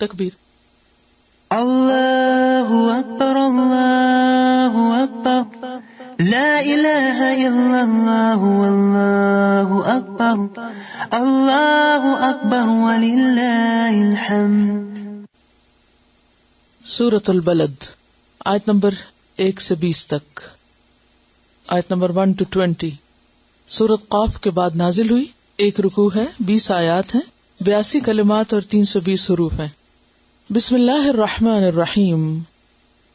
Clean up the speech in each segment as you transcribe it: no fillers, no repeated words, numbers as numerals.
تکبیر. اللہ اکبر اللہ اکبر لا الہ الا اللہ واللہ اکبر اللہ اکبر وللہ الحمد. سورۃ البلد آیت نمبر 1 سے 20 تک. آیت نمبر 1 to 20. سورۃ قاف کے بعد نازل ہوئی. ایک رکوع ہے، 20 آیات ہیں، 82 کلمات اور 320 حروف ہیں. بسم اللہ الرحمن الرحیم.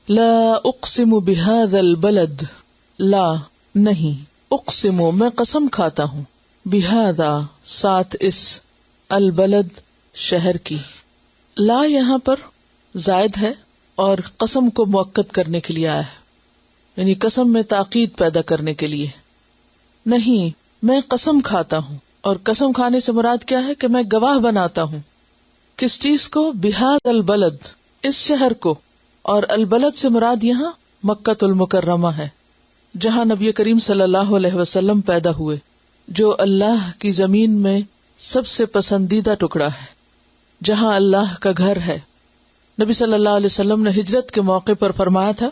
لا اقسم بهذا البلد، لا نہیں، اقسم میں قسم کھاتا ہوں، بہذا ساتھ اس، البلد شہر کی. لا یہاں پر زائد ہے اور قسم کو مؤکد کرنے کے لیے آیا ہے، یعنی قسم میں تاکید پیدا کرنے کے لیے. نہیں، میں قسم کھاتا ہوں، اور قسم کھانے سے مراد کیا ہے کہ میں گواہ بناتا ہوں. کس چیز کو؟ بہذا البلد، اس شہر کو. اور البلد سے مراد یہاں مکۃ المکرمہ ہے، جہاں نبی کریم صلی اللہ علیہ وسلم پیدا ہوئے، جو اللہ کی زمین میں سب سے پسندیدہ ٹکڑا ہے، جہاں اللہ کا گھر ہے. نبی صلی اللہ علیہ وسلم نے ہجرت کے موقع پر فرمایا تھا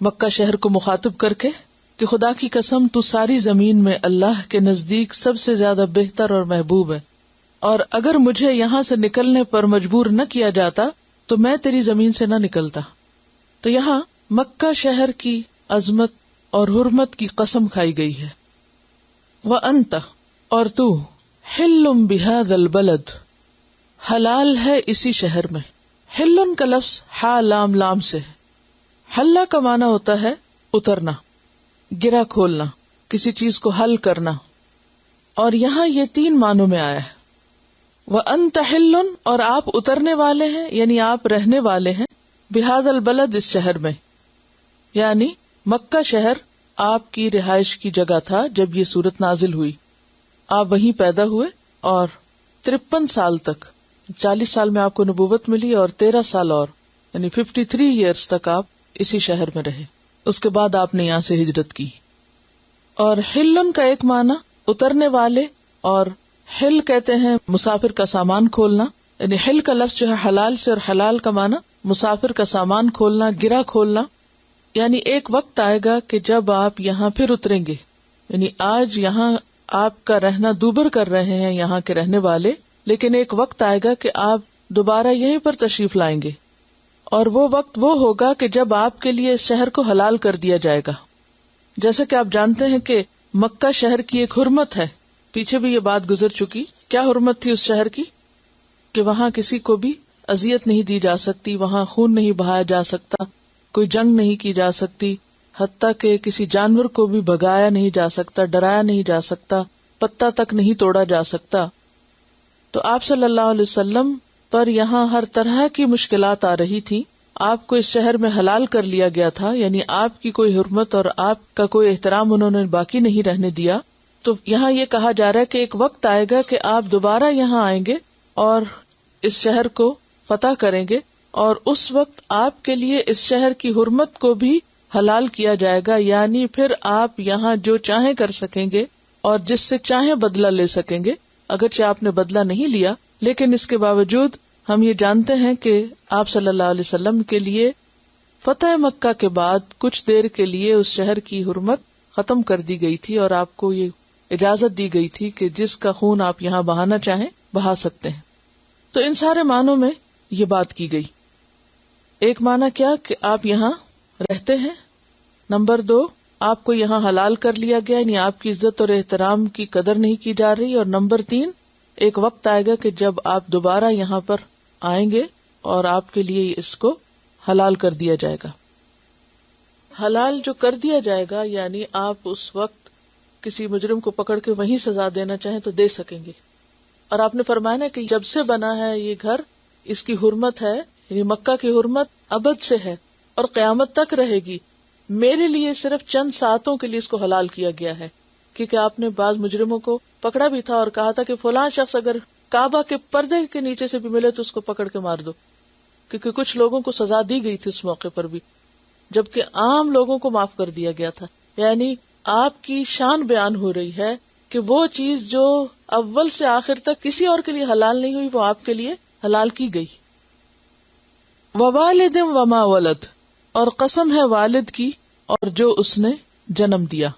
مکہ شہر کو مخاطب کر کے کہ خدا کی قسم تو ساری زمین میں اللہ کے نزدیک سب سے زیادہ بہتر اور محبوب ہے، اور اگر مجھے یہاں سے نکلنے پر مجبور نہ کیا جاتا تو میں تیری زمین سے نہ نکلتا. تو یہاں مکہ شہر کی عظمت اور حرمت کی قسم کھائی گئی ہے. وَأَنْتَ اور تو، حِلٌّ بِهَذَا الْبَلَدِ حلال ہے اسی شہر میں. حلن کا لفظ ہا لام لام سے ہے. حلہ کا معنی ہوتا ہے اترنا، گرا کھولنا، کسی چیز کو حل کرنا، اور یہاں یہ 3 معنوں میں آیا ہے. وَأَنْتَ حِلٌّ اور آپ اترنے والے ہیں، یعنی آپ رہنے والے ہیں، بِهَذَا الْبَلَدِ اس شہر میں، یعنی مکہ شہر آپ کی رہائش کی جگہ تھا جب یہ سورت نازل ہوئی. آپ وہیں پیدا ہوئے اور 53 سال تک، 40 سال میں آپ کو نبوت ملی اور 13 سال اور، یعنی 53 ایئرز تک آپ اسی شہر میں رہے. اس کے بعد آپ نے یہاں سے ہجرت کی. اور حلن کا ایک معنی اترنے والے، اور حل کہتے ہیں مسافر کا سامان کھولنا، یعنی حل کا لفظ جو ہے حلال سے، اور حلال کا معنی مسافر کا سامان کھولنا، گرا کھولنا. یعنی ایک وقت آئے گا کہ جب آپ یہاں پھر اتریں گے، یعنی آج یہاں آپ کا رہنا دوبر کر رہے ہیں یہاں کے رہنے والے، لیکن ایک وقت آئے گا کہ آپ دوبارہ یہیں پر تشریف لائیں گے، اور وہ وقت وہ ہوگا کہ جب آپ کے لیے اس شہر کو حلال کر دیا جائے گا. جیسے کہ آپ جانتے ہیں کہ مکہ شہر کی ایک حرمت ہے، پیچھے بھی یہ بات گزر چکی. کیا حرمت تھی اس شہر کی؟ کہ وہاں کسی کو بھی اذیت نہیں دی جا سکتی، وہاں خون نہیں بہایا جا سکتا، کوئی جنگ نہیں کی جا سکتی، حتیٰ کہ کسی جانور کو بھی بھگایا نہیں جا سکتا، ڈرایا نہیں جا سکتا، پتا تک نہیں توڑا جا سکتا. تو آپ صلی اللہ علیہ وسلم پر یہاں ہر طرح کی مشکلات آ رہی تھی. آپ کو اس شہر میں حلال کر لیا گیا تھا، یعنی آپ کی کوئی حرمت اور آپ کا کوئی احترام انہوں نے باقی نہیں رہنے دیا. تو یہاں یہ کہا جا رہا ہے کہ ایک وقت آئے گا کہ آپ دوبارہ یہاں آئیں گے اور اس شہر کو فتح کریں گے، اور اس وقت آپ کے لیے اس شہر کی حرمت کو بھی حلال کیا جائے گا. یعنی پھر آپ یہاں جو چاہیں کر سکیں گے اور جس سے چاہیں بدلہ لے سکیں گے. اگرچہ آپ نے بدلہ نہیں لیا، لیکن اس کے باوجود ہم یہ جانتے ہیں کہ آپ صلی اللہ علیہ وسلم کے لیے فتح مکہ کے بعد کچھ دیر کے لیے اس شہر کی حرمت ختم کر دی گئی تھی، اور آپ کو یہ اجازت دی گئی تھی کہ جس کا خون آپ یہاں بہانا چاہیں بہا سکتے ہیں. تو ان سارے معنوں میں یہ بات کی گئی. ایک معنی کیا کہ آپ یہاں رہتے ہیں، نمبر 2 آپ کو یہاں حلال کر لیا گیا، یعنی آپ کی عزت اور احترام کی قدر نہیں کی جا رہی، اور نمبر 3 ایک وقت آئے گا کہ جب آپ دوبارہ یہاں پر آئیں گے اور آپ کے لیے اس کو حلال کر دیا جائے گا. حلال جو کر دیا جائے گا یعنی آپ اس وقت کسی مجرم کو پکڑ کے وہیں سزا دینا چاہیں تو دے سکیں گے. اور آپ نے فرمایا نا کہ جب سے بنا ہے یہ گھر، اس کی حرمت ہے، یعنی مکہ کی حرمت ابد سے ہے اور قیامت تک رہے گی. میرے لیے صرف چند ساعتوں کے لیے اس کو حلال کیا گیا ہے، کیونکہ آپ نے بعض مجرموں کو پکڑا بھی تھا اور کہا تھا کہ فلاں شخص اگر کعبہ کے پردے کے نیچے سے بھی ملے تو اس کو پکڑ کے مار دو، کیونکہ کچھ لوگوں کو سزا دی گئی تھی اس موقع پر بھی، جبکہ عام لوگوں کو معاف کر دیا گیا تھا. یعنی آپ کی شان بیان ہو رہی ہے کہ وہ چیز جو اول سے آخر تک کسی اور کے لیے حلال نہیں ہوئی وہ آپ کے لیے حلال کی گئی. ووالد وما ولد، اور قسم ہے والد کی اور جو اس نے جنم دیا.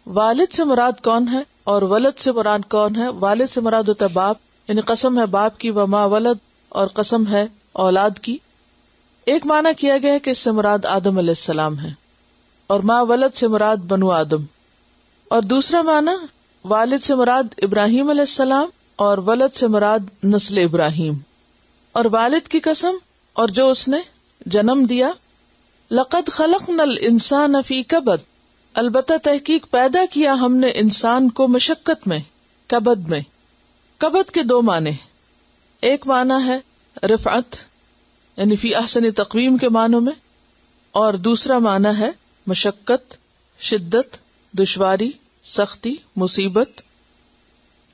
والد سے مراد کون ہے اور ولد سے مراد کون ہے؟ والد سے مراد ہوتا ہے باپ، یعنی قسم ہے باپ کی، وما ولد، اور قسم ہے اولاد کی. ایک معنی کیا گیا ہے کہ اس سے مراد آدم علیہ السلام ہے، اور ما ولد سے مراد بنو آدم. اور دوسرا معنی والد سے مراد ابراہیم علیہ السلام اور ولد سے مراد نسل ابراہیم. اور والد کی قسم اور جو اس نے جنم دیا. لقد خلقنا الانسان فی کبد، البتہ تحقیق پیدا کیا ہم نے انسان کو مشقت میں، کبد میں. کبد کے دو معنی، ایک معنی ہے رفعت یعنی فی احسن تقویم کے معنوں میں، اور دوسرا معنی ہے مشقت، شدت، دشواری، سختی، مصیبت.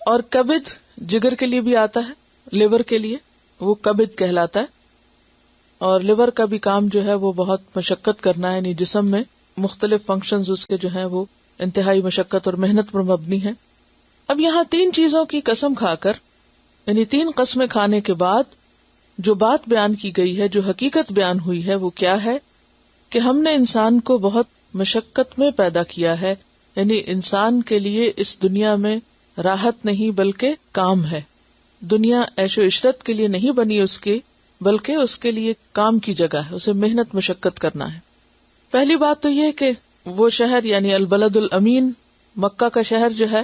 اور کبد جگر کے لیے بھی آتا ہے، لیور کے لیے وہ کبد کہلاتا ہے. اور لیور کا بھی کام جو ہے وہ بہت مشقت کرنا ہے، یعنی جسم میں مختلف فنکشنز اس کے جو ہیں وہ انتہائی مشقت اور محنت پر مبنی ہیں. اب یہاں تین چیزوں کی قسم کھا کر، یعنی تین قسمیں کھانے کے بعد جو بات بیان کی گئی ہے، جو حقیقت بیان ہوئی ہے، وہ کیا ہے کہ ہم نے انسان کو بہت مشقت میں پیدا کیا ہے. یعنی انسان کے لیے اس دنیا میں راحت نہیں بلکہ کام ہے. دنیا عیش و عشرت کے لیے نہیں بنی اس کی، بلکہ اس کے لیے کام کی جگہ ہے، اسے محنت مشقت کرنا ہے. پہلی بات تو یہ کہ وہ شہر یعنی البلد الامین، مکہ کا شہر جو ہے،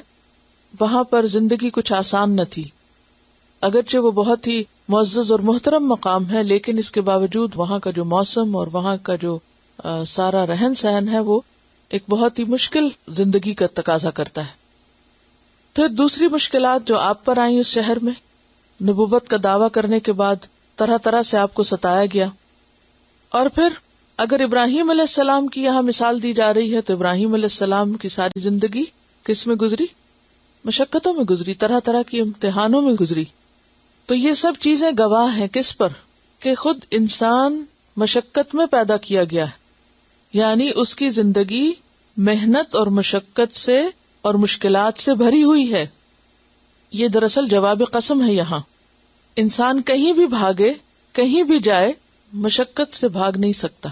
وہاں پر زندگی کچھ آسان نہ تھی. اگرچہ وہ بہت ہی معزز اور محترم مقام ہے، لیکن اس کے باوجود وہاں کا جو موسم اور وہاں کا جو سارا رہن سہن ہے وہ ایک بہت ہی مشکل زندگی کا تقاضا کرتا ہے. پھر دوسری مشکلات جو آپ پر آئیں اس شہر میں، نبوت کا دعویٰ کرنے کے بعد طرح طرح سے آپ کو ستایا گیا. اور پھر اگر ابراہیم علیہ السلام کی یہاں مثال دی جا رہی ہے تو ابراہیم علیہ السلام کی ساری زندگی کس میں گزری؟ مشقتوں میں گزری، طرح طرح کی امتحانوں میں گزری. تو یہ سب چیزیں گواہ ہیں کس پر؟ کہ خود انسان مشقت میں پیدا کیا گیا ہے، یعنی اس کی زندگی محنت اور مشقت سے اور مشکلات سے بھری ہوئی ہے. یہ دراصل جواب قسم ہے. یہاں انسان کہیں بھی بھاگے، کہیں بھی جائے، مشقت سے بھاگ نہیں سکتا،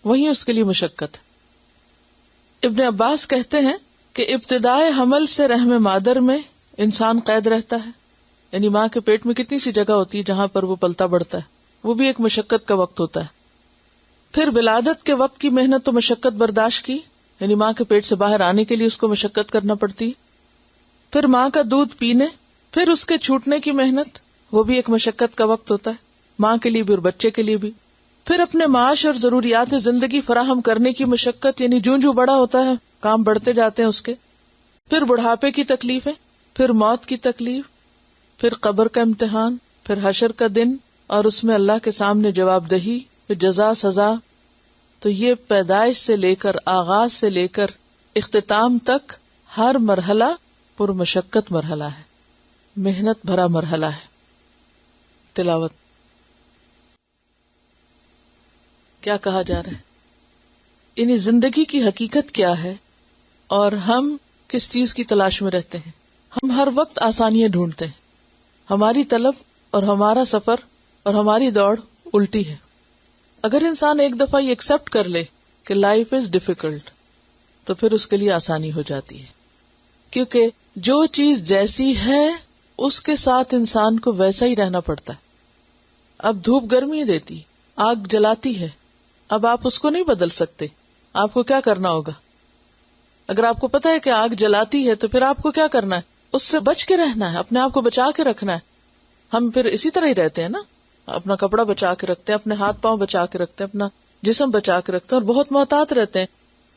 وہی اس کے لیے مشقت ہے. ابن عباس کہتے ہیں کہ ابتدائے حمل سے رحم مادر میں انسان قید رہتا ہے، یعنی ماں کے پیٹ میں کتنی سی جگہ ہوتی ہے جہاں پر وہ پلتا بڑھتا ہے، وہ بھی ایک مشقت کا وقت ہوتا ہے. پھر ولادت کے وقت کی محنت و مشقت برداشت کی، یعنی ماں کے پیٹ سے باہر آنے کے لیے اس کو مشقت کرنا پڑتی. پھر ماں کا دودھ پینے، پھر اس کے چھوٹنے کی محنت، وہ بھی ایک مشقت کا وقت ہوتا ہے، ماں کے لیے بھی اور بچے کے لیے بھی. پھر اپنے معاش اور ضروریات زندگی فراہم کرنے کی مشقت، یعنی جوں جوں بڑا ہوتا ہے کام بڑھتے جاتے ہیں اس کے. پھر بڑھاپے کی تکلیفیں، پھر موت کی تکلیف، پھر قبر کا امتحان، پھر حشر کا دن اور اس میں اللہ کے سامنے جواب دہی، پھر جزا سزا. تو یہ پیدائش سے لے کر، آغاز سے لے کر اختتام تک ہر مرحلہ پر مشقت مرحلہ ہے، محنت بھرا مرحلہ ہے. تلاوت. کیا کہا جا رہا ہے؟ یعنی زندگی کی حقیقت کیا ہے اور ہم کس چیز کی تلاش میں رہتے ہیں؟ ہم ہر وقت آسانیاں ڈھونڈتے ہیں. ہماری طلب اور ہمارا سفر اور ہماری دوڑ الٹی ہے. اگر انسان ایک دفعہ یہ ایکسپٹ کر لے کہ لائف از ڈیفیکلٹ تو پھر اس کے لیے آسانی ہو جاتی ہے، کیونکہ جو چیز جیسی ہے اس کے ساتھ انسان کو ویسا ہی رہنا پڑتا ہے. اب دھوپ گرمی دیتی، آگ جلاتی ہے، اب آپ اس کو نہیں بدل سکتے. آپ کو کیا کرنا ہوگا؟ اگر آپ کو پتا ہے کہ آگ جلاتی ہے تو پھر آپ کو کیا کرنا ہے؟ اس سے بچ کے رہنا ہے، اپنے آپ کو بچا کے رکھنا ہے. ہم پھر اسی طرح ہی رہتے ہیں نا، اپنا کپڑا بچا کے رکھتے ہیں، اپنے ہاتھ پاؤں بچا کے رکھتے ہیں، اپنا جسم بچا کے رکھتے ہیں اور بہت محتاط رہتے ہیں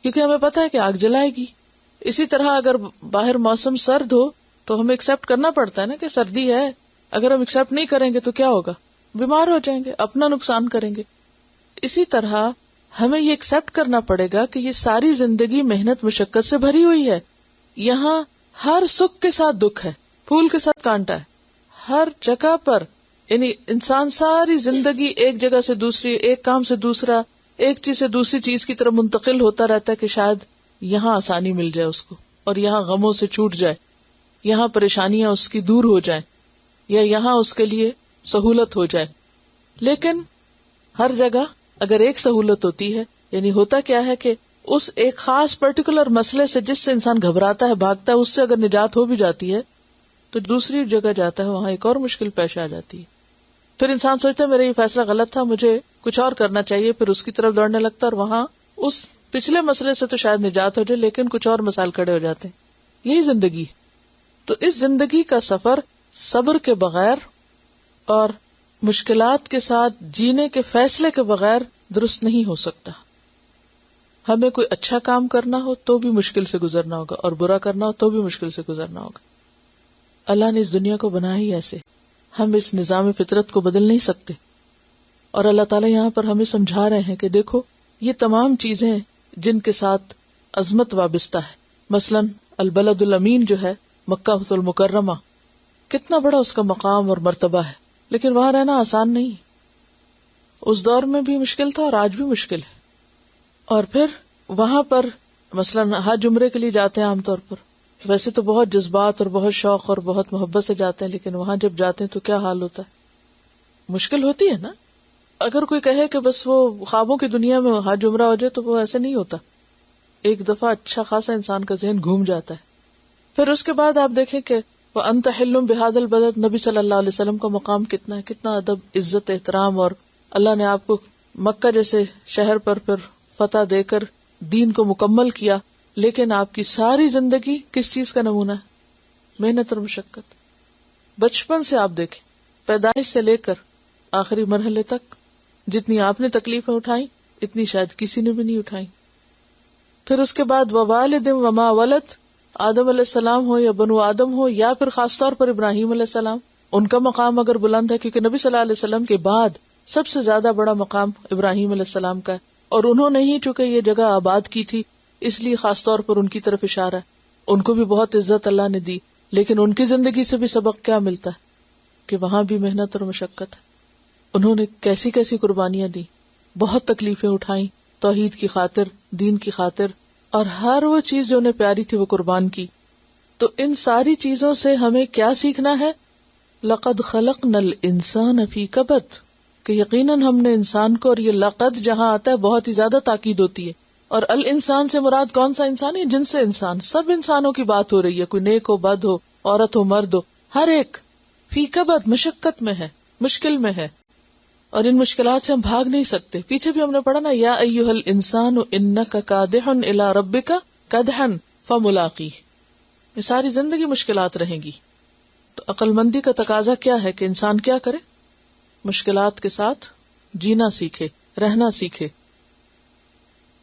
کیونکہ ہمیں پتا ہے کہ آگ جلائے گی. اسی طرح اگر باہر موسم سرد ہو تو ہمیں ایکسپٹ کرنا پڑتا ہے نا کہ سردی ہے. اگر ہم ایکسپٹ نہیں کریں گے تو کیا ہوگا؟ بیمار ہو جائیں گے، اپنا نقصان کریں گے. اسی طرح ہمیں یہ ایکسپٹ کرنا پڑے گا کہ یہ ساری زندگی محنت مشقت سے بھری ہوئی ہے. یہاں ہر سکھ کے ساتھ دکھ ہے، پھول کے ساتھ کانٹا ہے، ہر جگہ پر. یعنی انسان ساری زندگی ایک جگہ سے دوسری، ایک کام سے دوسرا، ایک چیز سے دوسری چیز کی طرف منتقل ہوتا رہتا ہے کہ شاید یہاں آسانی مل جائے اس کو، اور یہاں غموں سے چھوٹ جائے، یہاں پریشانیاں اس کی دور ہو جائیں، یا یہاں اس کے لیے سہولت ہو جائے. لیکن ہر جگہ اگر ایک سہولت ہوتی ہے، یعنی ہوتا کیا ہے کہ اس ایک خاص پرٹیکولر مسئلے سے جس سے انسان گھبراتا ہے، بھاگتا ہے، اس سے اگر نجات ہو بھی جاتی ہے تو دوسری جگہ جاتا ہے وہاں ایک اور مشکل پیش آ جاتی ہے. پھر انسان سوچتا ہے میرا یہ فیصلہ غلط تھا، مجھے کچھ اور کرنا چاہیے، پھر اس کی طرف دوڑنے لگتا ہے اور وہاں اس پچھلے مسئلے سے تو شاید نجات ہو جائے لیکن کچھ اور مسائل کھڑے ہو جاتے ہیں. یہی زندگی. تو اس زندگی کا سفر صبر کے بغیر اور مشکلات کے ساتھ جینے کے فیصلے کے بغیر درست نہیں ہو سکتا. ہمیں کوئی اچھا کام کرنا ہو تو بھی مشکل سے گزرنا ہوگا اور برا کرنا ہو تو بھی مشکل سے گزرنا ہوگا. اللہ نے اس دنیا کو بنا ہی ایسے، ہم اس نظام فطرت کو بدل نہیں سکتے. اور اللہ تعالیٰ یہاں پر ہمیں سمجھا رہے ہیں کہ دیکھو یہ تمام چیزیں جن کے ساتھ عظمت وابستہ ہے، مثلا البلد الامین جو ہے مکہ المکرمہ، کتنا بڑا اس کا مقام اور مرتبہ ہے، لیکن وہاں رہنا آسان نہیں. اس دور میں بھی مشکل تھا اور آج بھی مشکل ہے. اور پھر وہاں پر مثلا حج عمرے کے لیے جاتے ہیں عام طور پر، ویسے تو بہت جذبات اور بہت شوق اور بہت محبت سے جاتے ہیں، لیکن وہاں جب جاتے ہیں تو کیا حال ہوتا ہے، مشکل ہوتی ہے نا. اگر کوئی کہے کہ بس وہ خوابوں کی دنیا میں حج عمرہ ہو جائے تو وہ ایسے نہیں ہوتا. ایک دفعہ اچھا خاصا انسان کا ذہن گھوم جاتا ہے. پھر اس کے بعد آپ دیکھیں کہ وَأَنْتَ حِلٌّ بِهَذَا الْبَلَدِ، نبی صلی اللہ علیہ وسلم کا مقام کتنا ہے، کتنا ادب، عزت، احترام، اور اللہ نے آپ کو مکہ جیسے شہر پر پھر فتح دے کر دین کو مکمل کیا. لیکن آپ کی ساری زندگی کس چیز کا نمونہ ہے؟ محنت اور مشقت. بچپن سے آپ دیکھیں، پیدائش سے لے کر آخری مرحلے تک جتنی آپ نے تکلیفیں اٹھائیں اتنی شاید کسی نے بھی نہیں اٹھائیں. پھر اس کے بعد ووالد وما ولد، آدم علیہ السلام ہو یا بنو آدم ہو یا پھر خاص طور پر ابراہیم علیہ السلام، ان کا مقام اگر بلند ہے، کیونکہ نبی صلی اللہ علیہ وسلم کے بعد سب سے زیادہ بڑا مقام ابراہیم علیہ السلام کا ہے، اور انہوں نے ہی چونکہ یہ جگہ آباد کی تھی اس لیے خاص طور پر ان کی طرف اشارہ ہے. ان کو بھی بہت عزت اللہ نے دی، لیکن ان کی زندگی سے بھی سبق کیا ملتا ہے کہ وہاں بھی محنت اور مشقت ہے. انہوں نے کیسی کیسی قربانیاں دی، بہت تکلیفیں اٹھائیں توحید کی خاطر، دین کی خاطر، اور ہر وہ چیز جو انہیں پیاری تھی وہ قربان کی. تو ان ساری چیزوں سے ہمیں کیا سیکھنا ہے؟ لقد خلقنا الانسان فی کبد، کہ یقیناً ہم نے انسان کو، اور یہ لقد جہاں آتا ہے بہت ہی زیادہ تاکید ہوتی ہے. اور الانسان سے مراد کون سا انسان ہے؟ جن سے انسان، سب انسانوں کی بات ہو رہی ہے، کوئی نیک ہو، بد ہو، عورت ہو، مرد ہو، ہر ایک فی کبد، مشقت میں ہے، مشکل میں ہے، اور ان مشکلات سے ہم بھاگ نہیں سکتے. پیچھے بھی ہم نے پڑھا نا، یا ایھا الانسان انک کادح الی ربک کدحا فملاقیہ. یہ ساری زندگی مشکلات رہیں گی. تو عقل مندی کا تقاضا کیا ہے کہ انسان کیا کرے؟ مشکلات کے ساتھ جینا سیکھے، رہنا سیکھے.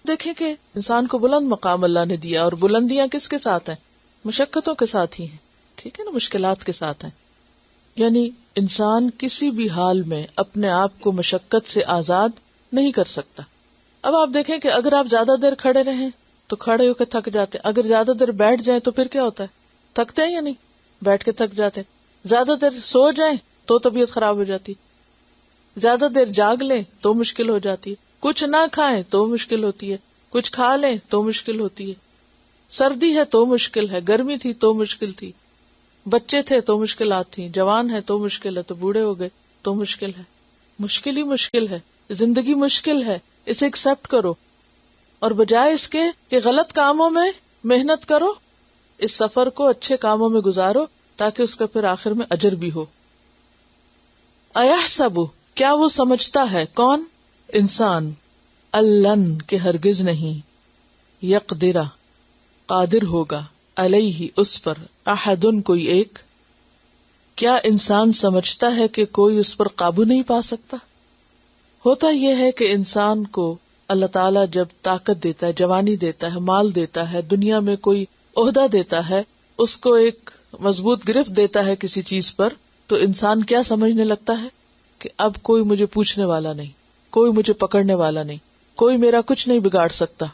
دیکھیں کہ انسان کو بلند مقام اللہ نے دیا، اور بلندیاں کس کے ساتھ ہیں؟ مشقتوں کے ساتھ ہی ہیں. ٹھیک ہے نا، مشکلات کے ساتھ ہیں. یعنی انسان کسی بھی حال میں اپنے آپ کو مشقت سے آزاد نہیں کر سکتا. اب آپ دیکھیں کہ اگر آپ زیادہ دیر کھڑے رہیں تو کھڑے ہو کے تھک جاتے، اگر زیادہ دیر بیٹھ جائیں تو پھر کیا ہوتا ہے؟ تھکتے ہیں یا نہیں؟ بیٹھ کے تھک جاتے. زیادہ دیر سو جائیں تو طبیعت خراب ہو جاتی، زیادہ دیر جاگ لیں تو مشکل ہو جاتی ہے، کچھ نہ کھائیں تو مشکل ہوتی ہے، کچھ کھا لیں تو مشکل ہوتی ہے، سردی ہے تو مشکل ہے، گرمی تھی تو مشکل تھی، بچے تھے تو مشکلات تھیں، جوان ہے تو مشکل ہے، تو بوڑھے ہو گئے تو مشکل ہے. مشکل ہی مشکل ہے، زندگی مشکل ہے، اسے ایکسپٹ کرو، اور بجائے اس کے کہ غلط کاموں میں محنت کرو، اس سفر کو اچھے کاموں میں گزارو تاکہ اس کا پھر آخر میں اجر بھی ہو. ایحسب، کیا وہ سمجھتا ہے، کون؟ انسان، اللن، کہ ہرگز نہیں، یقدر، قادر ہوگا، علیہ، اس پر، احدن، کوئی ایک. کیا انسان سمجھتا ہے کہ کوئی اس پر قابو نہیں پا سکتا؟ ہوتا یہ ہے کہ انسان کو اللہ تعالیٰ جب طاقت دیتا ہے، جوانی دیتا ہے، مال دیتا ہے، دنیا میں کوئی عہدہ دیتا ہے، اس کو ایک مضبوط گرفت دیتا ہے کسی چیز پر، تو انسان کیا سمجھنے لگتا ہے کہ اب کوئی مجھے پوچھنے والا نہیں، کوئی مجھے پکڑنے والا نہیں، کوئی میرا کچھ نہیں بگاڑ سکتا.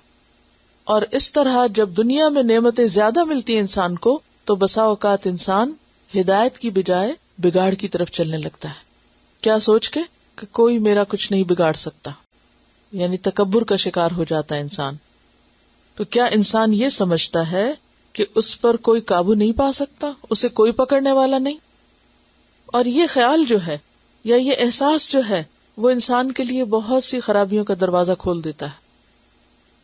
اور اس طرح جب دنیا میں نعمتیں زیادہ ملتی ہیں انسان کو، تو بسا اوقات انسان ہدایت کی بجائے بگاڑ کی طرف چلنے لگتا ہے. کیا سوچ کے کہ کوئی میرا کچھ نہیں بگاڑ سکتا، یعنی تکبر کا شکار ہو جاتا ہے انسان. تو کیا انسان یہ سمجھتا ہے کہ اس پر کوئی قابو نہیں پا سکتا، اسے کوئی پکڑنے والا نہیں؟ اور یہ خیال جو ہے یا یہ احساس جو ہے وہ انسان کے لیے بہت سی خرابیوں کا دروازہ کھول دیتا ہے.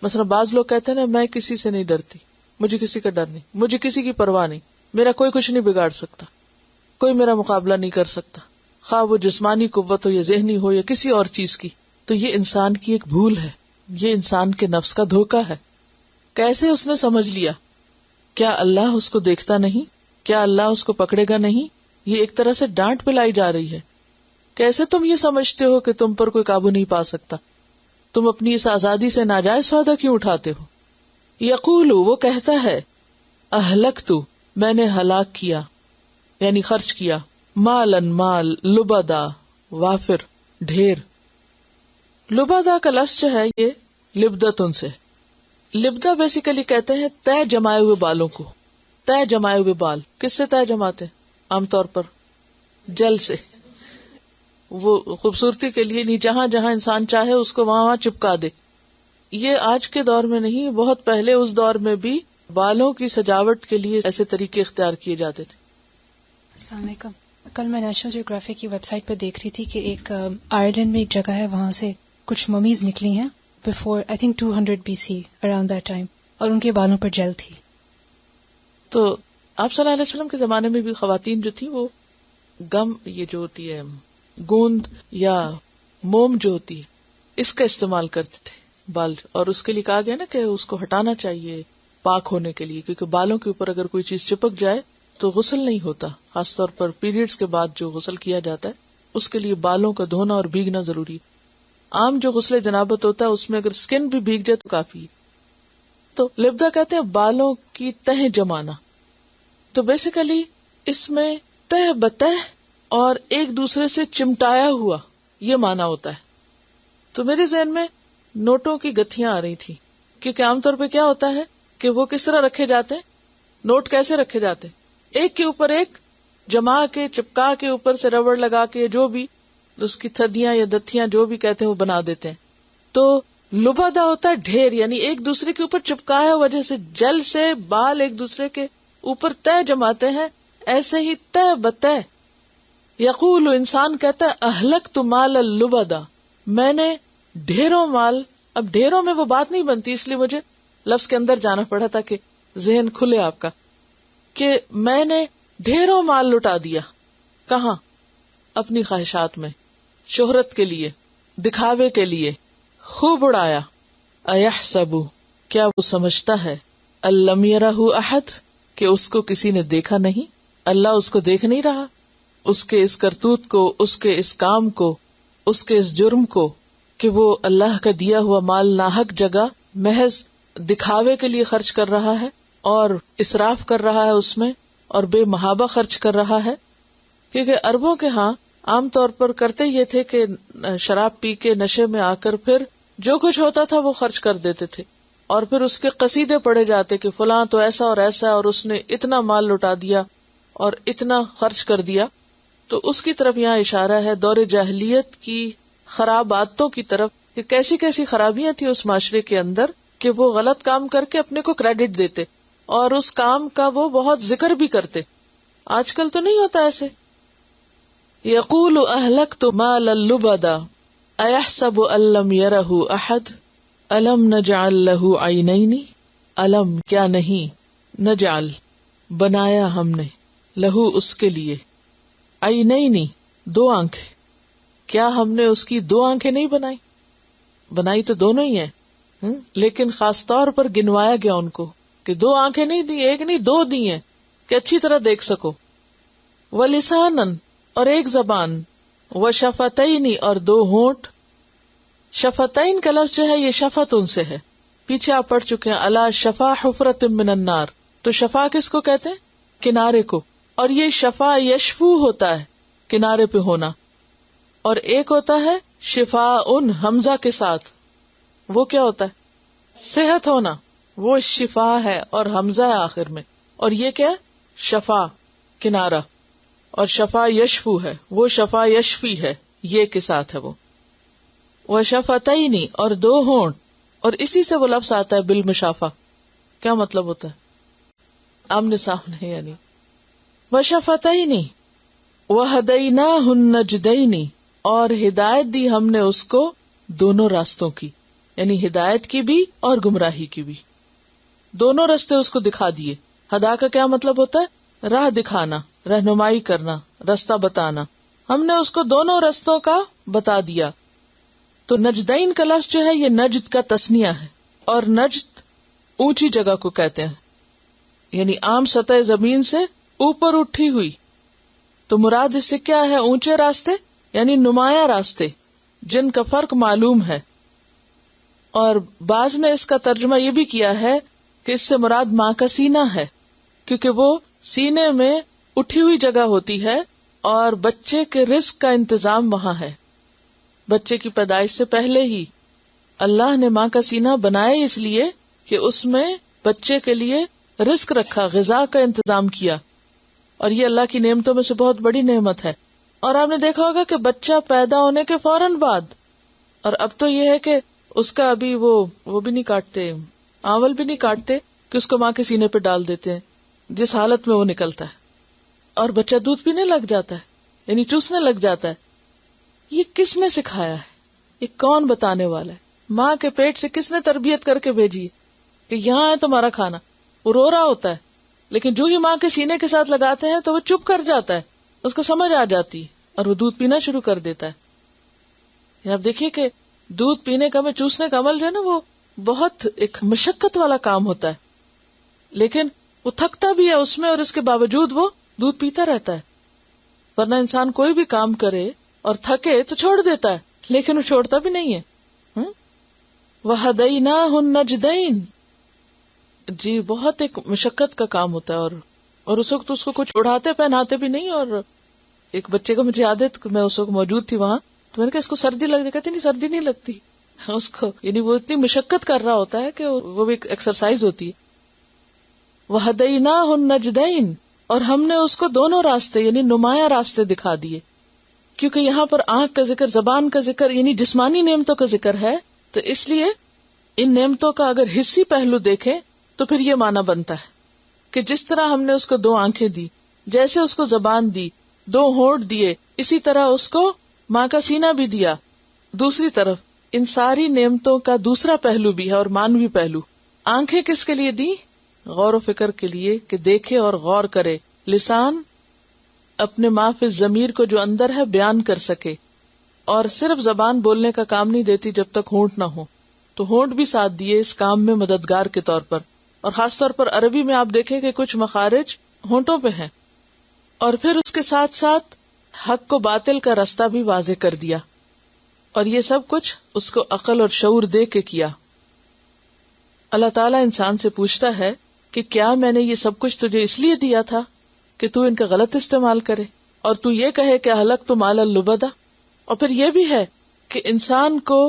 مثلا بعض لوگ کہتے ہیں نا میں کسی سے نہیں ڈرتی, مجھے کسی کا ڈر نہیں, مجھے کسی کی پرواہ نہیں, میرا کوئی کچھ نہیں بگاڑ سکتا, کوئی میرا مقابلہ نہیں کر سکتا, خواہ وہ جسمانی قوت ہو یا ذہنی ہو یا کسی اور چیز کی. تو یہ انسان کی ایک بھول ہے, یہ انسان کے نفس کا دھوکہ ہے. کیسے اس نے سمجھ لیا؟ کیا اللہ اس کو دیکھتا نہیں؟ کیا اللہ اس کو پکڑے گا نہیں؟ یہ ایک طرح سے ڈانٹ پلائی جا رہی ہے. کیسے تم یہ سمجھتے ہو کہ تم پر کوئی قابو نہیں پا سکتا؟ تم اپنی اس آزادی سے ناجائز فائدہ کیوں اٹھاتے ہو؟ یقول, وہ کہتا ہے, اہلکت, میں نے ہلاک کیا یعنی خرچ کیا, مالن, مال, لبدا, وافر, ڈھیر. لبدا کا لفظ جو ہے یہ لبدتن سے. لبدا بیسیکلی کہتے ہیں طے جمائے ہوئے بالوں کو. طے جمائے ہوئے بال کس سے طے جماتے ہیں؟ عام طور پر جل سے. وہ خوبصورتی کے لیے نہیں, جہاں جہاں انسان چاہے اس کو وہاں وہاں چپکا دے. یہ آج کے دور میں نہیں, بہت پہلے اس دور میں بھی بالوں کی سجاوٹ کے لیے ایسے طریقے اختیار کیے جاتے تھے. السلام علیکم. کل میں نیشنل جیوگرافی کی ویب سائٹ پر دیکھ رہی تھی کہ ایک آئرلینڈ میں ایک جگہ ہے, وہاں سے کچھ ممیز نکلی ہیں before I think 200 BC around that time, اور ان کے بالوں پر جل تھی. تو آپ صلی اللہ علیہ وسلم کے زمانے میں بھی خواتین جو تھیں وہ گم, یہ جو ہوتی ہے گوند یا موم جو ہوتی ہے, اس کا استعمال کرتے تھے بال. اور اس کے لیے کہا گیا نا کہ اس کو ہٹانا چاہیے پاک ہونے کے لیے, کیونکہ بالوں کے اوپر اگر کوئی چیز چپک جائے تو غسل نہیں ہوتا. خاص طور پر پیریڈز کے بعد جو غسل کیا جاتا ہے اس کے لیے بالوں کا دھونا اور بھیگنا ضروری ہے. عام جو غسل جنابت ہوتا ہے اس میں اگر سکن بھی بھیگ جائے تو کافی ہے. تو لبدا کہتے ہیں بالوں کی تہ جمانا. تو بیسیکلی اس میں تہ بتہ اور ایک دوسرے سے چمٹایا ہوا یہ معنی ہوتا ہے. تو میرے ذہن میں نوٹوں کی گتھیاں آ رہی تھی, کیونکہ عام طور پہ کیا ہوتا ہے کہ وہ کس طرح رکھے جاتے ہیں, نوٹ کیسے رکھے جاتے ہیں, ایک کے اوپر ایک جما کے چپکا کے اوپر سے ربڑ لگا کے جو بھی اس کی تھدیاں یا دتھیاں جو بھی کہتے ہیں وہ بنا دیتے ہیں. تو لبادہ ہوتا ہے ڈھیر, یعنی ایک دوسرے کے اوپر چپکایا وجہ سے جل سے بال ایک دوسرے کے اوپر طے جماتے ہیں, ایسے ہی طے بطے. یقول, انسان کہتا ہے, اہلکت مال اللبدا, میں نے ڈھیروں مال. اب ڈھیروں میں وہ بات نہیں بنتی, اس لیے مجھے لفظ کے اندر جانا پڑا تاکہ ذہن کھلے آپ کا, کہ میں نے ڈھیروں مال لٹا دیا. کہاں؟ اپنی خواہشات میں, شہرت کے لیے, دکھاوے کے لیے خوب اڑایا. ایحسب, کیا وہ سمجھتا ہے, الم یرہ احد, کہ اس کو کسی نے دیکھا نہیں, اللہ اس کو دیکھ نہیں رہا, اس کے اس کرتوت کو, اس کے اس کام کو, اس کے اس جرم کو, کہ وہ اللہ کا دیا ہوا مال ناحق جگہ محض دکھاوے کے لیے خرچ کر رہا ہے اور اسراف کر رہا ہے اس میں, اور بے محابہ خرچ کر رہا ہے. کیونکہ عربوں کے ہاں عام طور پر کرتے یہ تھے کہ شراب پی کے نشے میں آ کر پھر جو کچھ ہوتا تھا وہ خرچ کر دیتے تھے, اور پھر اس کے قصیدے پڑے جاتے کہ فلاں تو ایسا اور ایسا, اور اس نے اتنا مال لٹا دیا اور اتنا خرچ کر دیا. تو اس کی طرف یہاں اشارہ ہے, دور جاہلیت کی خراب عادتوں کی طرف, کہ کیسی کیسی خرابیاں تھی اس معاشرے کے اندر کہ وہ غلط کام کر کے اپنے کو کریڈٹ دیتے اور اس کام کا وہ بہت ذکر بھی کرتے. آج کل تو نہیں ہوتا ایسے. یقول اہلکت مال اللبدا ایحسب ان لم یرہ احد الم نجعل لہ عینین, الم کیا نہیں, نجعل بنایا ہم نے, لہو اس کے لیے, عینین دو آنکھیں, کیا ہم نے اس کی دو آنکھیں نہیں بنائی؟ بنائی تو دونوں ہی ہیں, لیکن خاص طور پر گنوایا گیا ان کو کہ دو آنکھیں نہیں دی, ایک نہیں دو دی ہیں کہ اچھی طرح دیکھ سکو. وَلِسَانًا, اور ایک زبان, وَشَفَتَيْنِ, اور دو ہونٹ. شفتین کا لفظ جو ہے یہ شفت ان سے ہے, پیچھے آپ پڑھ چکے ہیں, علی شفا حفرۃ من النار. تو شفا کس کو کہتے ہیں؟ کنارے کو. اور یہ شفا یشفو ہوتا ہے کنارے پہ ہونا, اور ایک ہوتا ہے شفا ان حمزہ کے ساتھ, وہ کیا ہوتا ہے؟ صحت ہونا, وہ شفا ہے اور حمزہ ہے آخر میں, اور یہ کیا؟ شفا کنارہ. اور شفا یشفو ہے, وہ شفا یشفی ہے, یہ کے ساتھ ہے وہ. وشفتینی, اور دو ہونٹ, اور اسی سے وہ لفظ آتا ہے بالمشافہ. کیا مطلب ہوتا ہے؟ آمنے سامنے, یعنی وشفتینی وہدیناہ النجدین, اور ہدایت دی ہم نے اس کو دونوں راستوں کی، یعنی ہدایت کی بھی اور گمراہی کی بھی، دونوں راستے اس کو دکھا دیے. ہدا کا کیا مطلب ہوتا ہے؟ راہ دکھانا، رہنمائی کرنا، راستہ بتانا. ہم نے اس کو دونوں راستوں کا بتا دیا. تو نجدین کا لفظ جو ہے یہ نجد کا تثنیہ ہے، اور نجد اونچی جگہ کو کہتے ہیں، یعنی عام سطح زمین سے اوپر اٹھی ہوئی. تو مراد اس سے کیا ہے؟ اونچے راستے یعنی نمایاں راستے جن کا فرق معلوم ہے. اور بعض نے اس کا ترجمہ یہ بھی کیا ہے کہ اس سے مراد ماں کا سینہ ہے، کیونکہ وہ سینے میں اٹھی ہوئی جگہ ہوتی ہے اور بچے کے رزق کا انتظام وہاں ہے. بچے کی پیدائش سے پہلے ہی اللہ نے ماں کا سینہ بنایا اس لیے کہ اس میں بچے کے لیے رزق رکھا، غذا کا انتظام کیا، اور یہ اللہ کی نعمتوں میں سے بہت بڑی نعمت ہے. اور آپ نے دیکھا ہوگا کہ بچہ پیدا ہونے کے فوراً بعد، اور اب تو یہ ہے کہ اس کا ابھی وہ بھی نہیں کاٹتے، آول بھی نہیں کاٹتے کہ اس کو ماں کے سینے پہ ڈال دیتے ہیں جس حالت میں وہ نکلتا ہے، اور بچہ دودھ پینے لگ جاتا ہے، یعنی چوسنے لگ جاتا ہے. یہ کس نے سکھایا ہے؟ یہ کون بتانے والا ہے؟ ماں کے پیٹ سے کس نے تربیت کر کے بھیجی ہے کہ یہاں ہے تمہارا کھانا؟ وہ رو رہا ہوتا ہے، لیکن جو ہی ماں کے سینے کے ساتھ لگاتے ہیں تو وہ چپ کر جاتا ہے، اس کو سمجھ آ جاتی اور وہ دودھ پینا شروع کر دیتا ہے. آپ دیکھیے کہ دودھ پینے کا چوسنے کا عمل جو ہے نا وہ بہت ایک مشقت والا کام ہوتا ہے، لیکن وہ تھکتا بھی ہے اس میں، اور اس کے باوجود وہ دودھ پیتا رہتا ہے. ورنہ انسان کوئی بھی کام کرے اور تھکے تو چھوڑ دیتا ہے، لیکن وہ چھوڑتا بھی نہیں ہے. وَهَدَيْنَاهُ النَّجْدَيْنِ، جی بہت ایک مشقت کا کام ہوتا ہے. اور اس وقت اس کو کچھ اڑاتے پہناتے بھی نہیں. اور ایک بچے کو مجھے یاد ہے کہ میں اس وقت موجود تھی وہاں، تو میں نے کہا اس کو سردی لگ رہی، کہتی نہیں سردی نہیں لگتی اس کو، یعنی وہ اتنی مشقت کر رہا ہوتا ہے کہ وہ بھی ایک ایکسرسائز ہوتی ہے. وَهَدَيْنَاهُ النَّجْدَيْنِ، اور ہم نے اس کو دونوں راستے یعنی نمایاں راستے دکھا دیے. کیونکہ یہاں پر آنکھ کا ذکر، زبان کا ذکر، یعنی جسمانی نعمتوں کا ذکر ہے، تو اس لیے ان نعمتوں کا اگر حصی پہلو دیکھیں تو پھر یہ معنی بنتا ہے کہ جس طرح ہم نے اس کو 2 آنکھیں دی، جیسے اس کو زبان دی، 2 ہونٹ دیے، اسی طرح اس کو ماں کا سینہ بھی دیا. دوسری طرف ان ساری نعمتوں کا دوسرا پہلو بھی ہے اور مانوی پہلو. آنکھیں کس کے لیے دی؟ غور و فکر کے لیے کہ دیکھے اور غور کرے. لسان اپنے ما فی الضمیر کو جو اندر ہے بیان کر سکے، اور صرف زبان بولنے کا کام نہیں دیتی جب تک ہونٹ نہ ہو، تو ہونٹ بھی ساتھ دیے اس کام میں مددگار کے طور پر. اور خاص طور پر عربی میں آپ دیکھیں کہ کچھ مخارج ہونٹوں پہ ہیں. اور پھر اس کے ساتھ ساتھ حق کو باطل کا راستہ بھی واضح کر دیا، اور یہ سب کچھ اس کو عقل اور شعور دے کے کیا. اللہ تعالیٰ انسان سے پوچھتا ہے کہ کیا میں نے یہ سب کچھ تجھے اس لیے دیا تھا کہ تو ان کا غلط استعمال کرے، اور تو یہ کہے کہ اہلکت مال اللبدا. اور پھر یہ بھی ہے کہ انسان کو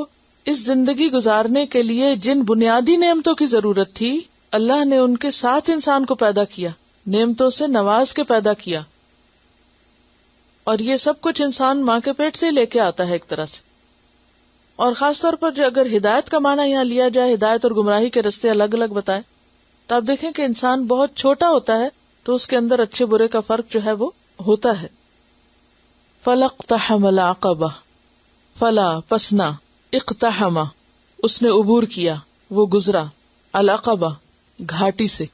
اس زندگی گزارنے کے لیے جن بنیادی نعمتوں کی ضرورت تھی، اللہ نے ان کے ساتھ انسان کو پیدا کیا، نعمتوں سے نواز کے پیدا کیا. اور یہ سب کچھ انسان ماں کے پیٹ سے لے کے آتا ہے ایک طرح سے. اور خاص طور پر جو اگر ہدایت کا معنی یہاں لیا جائے، ہدایت اور گمراہی کے رستے الگ الگ بتائیں، تو آپ دیکھیں کہ انسان بہت چھوٹا ہوتا ہے تو اس کے اندر اچھے برے کا فرق جو ہے وہ ہوتا ہے. فَلَاقْتَحَمَ الْعَقَبَةَ، فلا پسنا، اقتحم اس نے عبور کیا، وہ گزرا، العقبہ گھاٹی سے.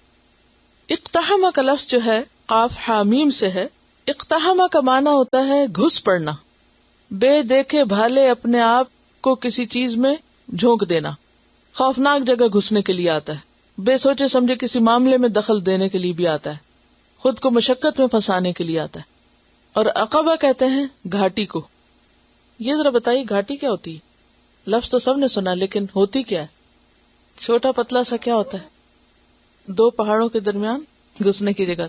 اقتحم کا لفظ جو ہے قاف حامیم سے ہے. اقتحم کا معنی ہوتا ہے گھس پڑنا، بے دیکھے بھالے اپنے آپ کو کسی چیز میں جھونک دینا. خوفناک جگہ گھسنے کے لیے آتا ہے، بے سوچے سمجھے کسی معاملے میں دخل دینے کے لیے بھی آتا ہے، خود کو مشقت میں پھنسانے کے لیے آتا ہے. اور عقبہ کہتے ہیں گھاٹی کو. یہ ذرا بتائیے گھاٹی کیا ہوتی ہے؟ لفظ تو سب نے سنا، لیکن ہوتی کیا ہے؟ چھوٹا پتلا سا کیا ہوتا ہے؟ 2 پہاڑوں کے درمیان گھسنے کی جگہ.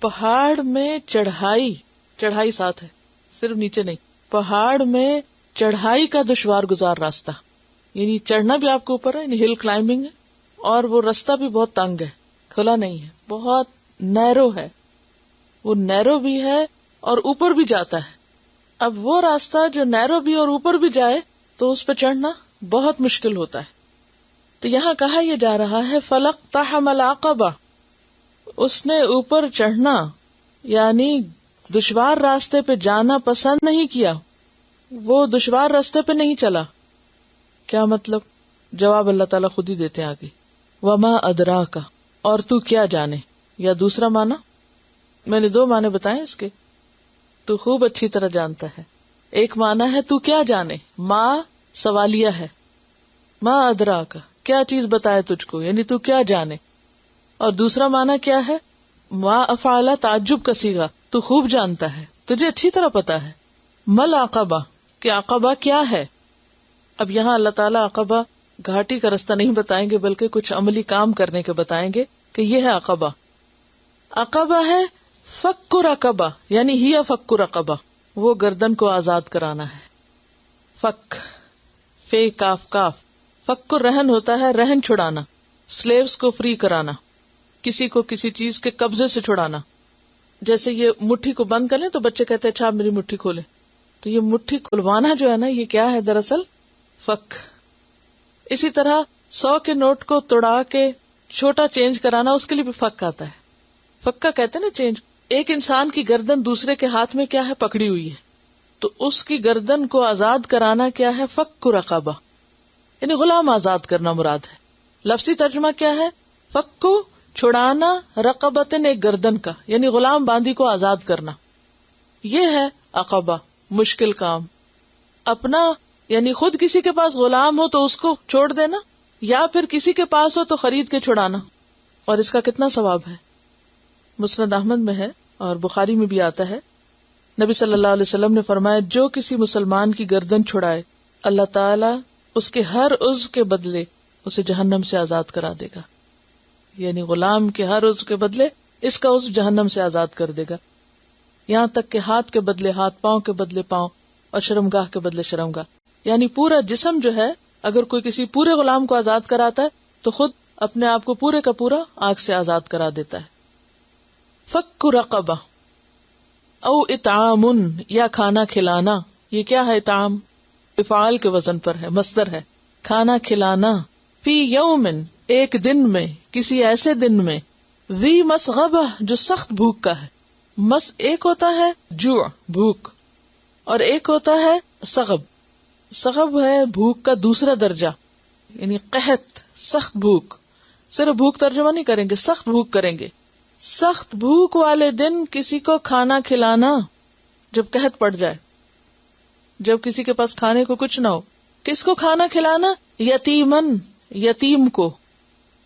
پہاڑ میں چڑھائی ساتھ ہے، صرف نیچے نہیں، پہاڑ میں چڑھائی کا دشوار گزار راستہ، یعنی چڑھنا بھی آپ کے اوپر ہے، یعنی ہل کلائمبنگ ہے، اور وہ راستہ بھی بہت تنگ ہے، کھلا نہیں ہے، بہت نیرو ہے. وہ نیرو بھی ہے اور اوپر بھی جاتا ہے. اب وہ راستہ جو نیرو بھی اور اوپر بھی جائے تو اس پہ چڑھنا بہت مشکل ہوتا ہے. تو یہاں کہا یہ جا رہا ہے فَلَاقْتَحَمَ الْعَقَبَةَ، اس نے اوپر چڑھنا یعنی دشوار راستے پہ جانا پسند نہیں کیا. وہ دشوار راستے پہ نہیں چلا. کیا مطلب؟ جواب اللہ تعالیٰ خود ہی دیتے ہیں آگے. وما ادراک، اور تو کیا جانے. یا دوسرا معنی میں نے 2 معنی بتائے اس کے، تو خوب اچھی طرح جانتا ہے. ایک معنی ہے تو کیا جانے، ما سوالیہ ہے، ما ادراک کیا چیز بتائے تجھ کو، یعنی تو کیا جانے. اور دوسرا معنی کیا ہے، ما افعال تعجب کا صیغہ، تو خوب جانتا ہے، تجھے اچھی طرح پتا ہے. مل عقبہ، کہ عقبہ کیا ہے. اب یہاں اللہ تعالیٰ عقبہ گھاٹی کا رستہ نہیں بتائیں گے، بلکہ کچھ عملی کام کرنے کے بتائیں گے کہ یہ ہے عقبہ. عقبہ ہے فک رقبہ، یعنی ہی فک رقبہ، وہ گردن کو آزاد کرانا ہے. فک، فے کاف کاف، فک رہن ہوتا ہے رہن چھڑانا، سلیوز کو فری کرانا، کسی کو کسی چیز کے قبضے سے چھڑانا. جیسے یہ مٹھی کو بند کر لیں تو بچے کہتے ہیں اچھا میری مٹھی کھولے، تو یہ مٹھی کھلوانا جو ہے نا، یہ کیا ہے دراصل، فک. اسی طرح 100 کے نوٹ کو توڑا کے چھوٹا چینج کرانا، اس کے لیے بھی فک آتا ہے. فک کا کہتے ہیں نا چینج. ایک انسان کی گردن دوسرے کے ہاتھ میں کیا ہے، پکڑی ہوئی ہے، تو اس کی گردن کو آزاد کرانا کیا ہے، فک رقبہ، یعنی غلام آزاد کرنا مراد ہے. لفظی ترجمہ کیا ہے، فک کو چھڑانا، رقبتن ایک گردن کا، یعنی غلام باندی کو آزاد کرنا. یہ ہے عقبہ، مشکل کام. اپنا یعنی خود کسی کے پاس غلام ہو تو اس کو چھوڑ دینا، یا پھر کسی کے پاس ہو تو خرید کے چھڑانا. اور اس کا کتنا ثواب ہے. مسند احمد میں ہے اور بخاری میں بھی آتا ہے، نبی صلی اللہ علیہ وسلم نے فرمایا جو کسی مسلمان کی گردن چھڑائے اللہ تعالیٰ اس کے ہر عضو کے بدلے اسے جہنم سے آزاد کرا دے گا. یعنی غلام کے ہر عضو کے بدلے اس کا عضو جہنم سے آزاد کر دے گا. یہاں تک کہ ہاتھ کے بدلے ہاتھ، پاؤں کے بدلے پاؤں، اور شرمگاہ کے بدلے شرمگاہ. یعنی پورا جسم جو ہے، اگر کوئی کسی پورے غلام کو آزاد کراتا ہے تو خود اپنے آپ کو پورے کا پورا آگ سے آزاد کرا دیتا ہے. فک رقبہ او اطعام، یا کھانا کھلانا. یہ کیا ہے، اطعام افعال کے وزن پر ہے، مصدر ہے، کھانا کھلانا. فی یومن، ایک دن میں، کسی ایسے دن میں، ذی مسغبہ، جو سخت بھوک کا ہے. مس ایک ہوتا ہے جوع بھوک، اور ایک ہوتا ہے سغب. سغب ہے بھوک کا دوسرا درجہ، یعنی قحط، سخت بھوک. صرف بھوک ترجمہ نہیں کریں گے، سخت بھوک کریں گے. سخت بھوک والے دن کسی کو کھانا کھلانا، جب قحط پڑ جائے، جب کسی کے پاس کھانے کو کچھ نہ ہو. کس کو کھانا کھلانا، یتیمن، یتیم کو،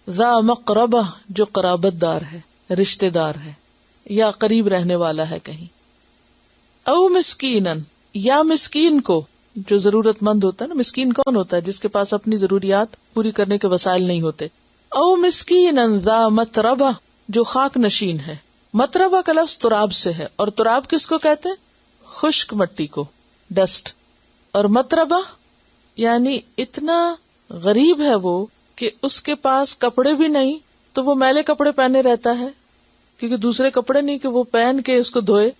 ذا مقربہ، جو قرابت دار ہے، رشتہ دار ہے یا قریب رہنے والا ہے کہیں. او مسکینن، یا مسکین کو، جو ضرورت مند ہوتا ہے نا. مسکین کون ہوتا ہے، جس کے پاس اپنی ضروریات پوری کرنے کے وسائل نہیں ہوتے. او مسکینن ذا متربہ، جو خاک نشین ہے. متربہ کا لفظ تراب سے ہے، اور تراب کس کو کہتے ہیں، خشک مٹی کو، ڈسٹ. اور متربہ یعنی اتنا غریب ہے وہ کہ اس کے پاس کپڑے بھی نہیں، تو وہ میلے کپڑے پہنے رہتا ہے، کیونکہ دوسرے کپڑے نہیں کہ وہ پہن کے اس کو دھوئے.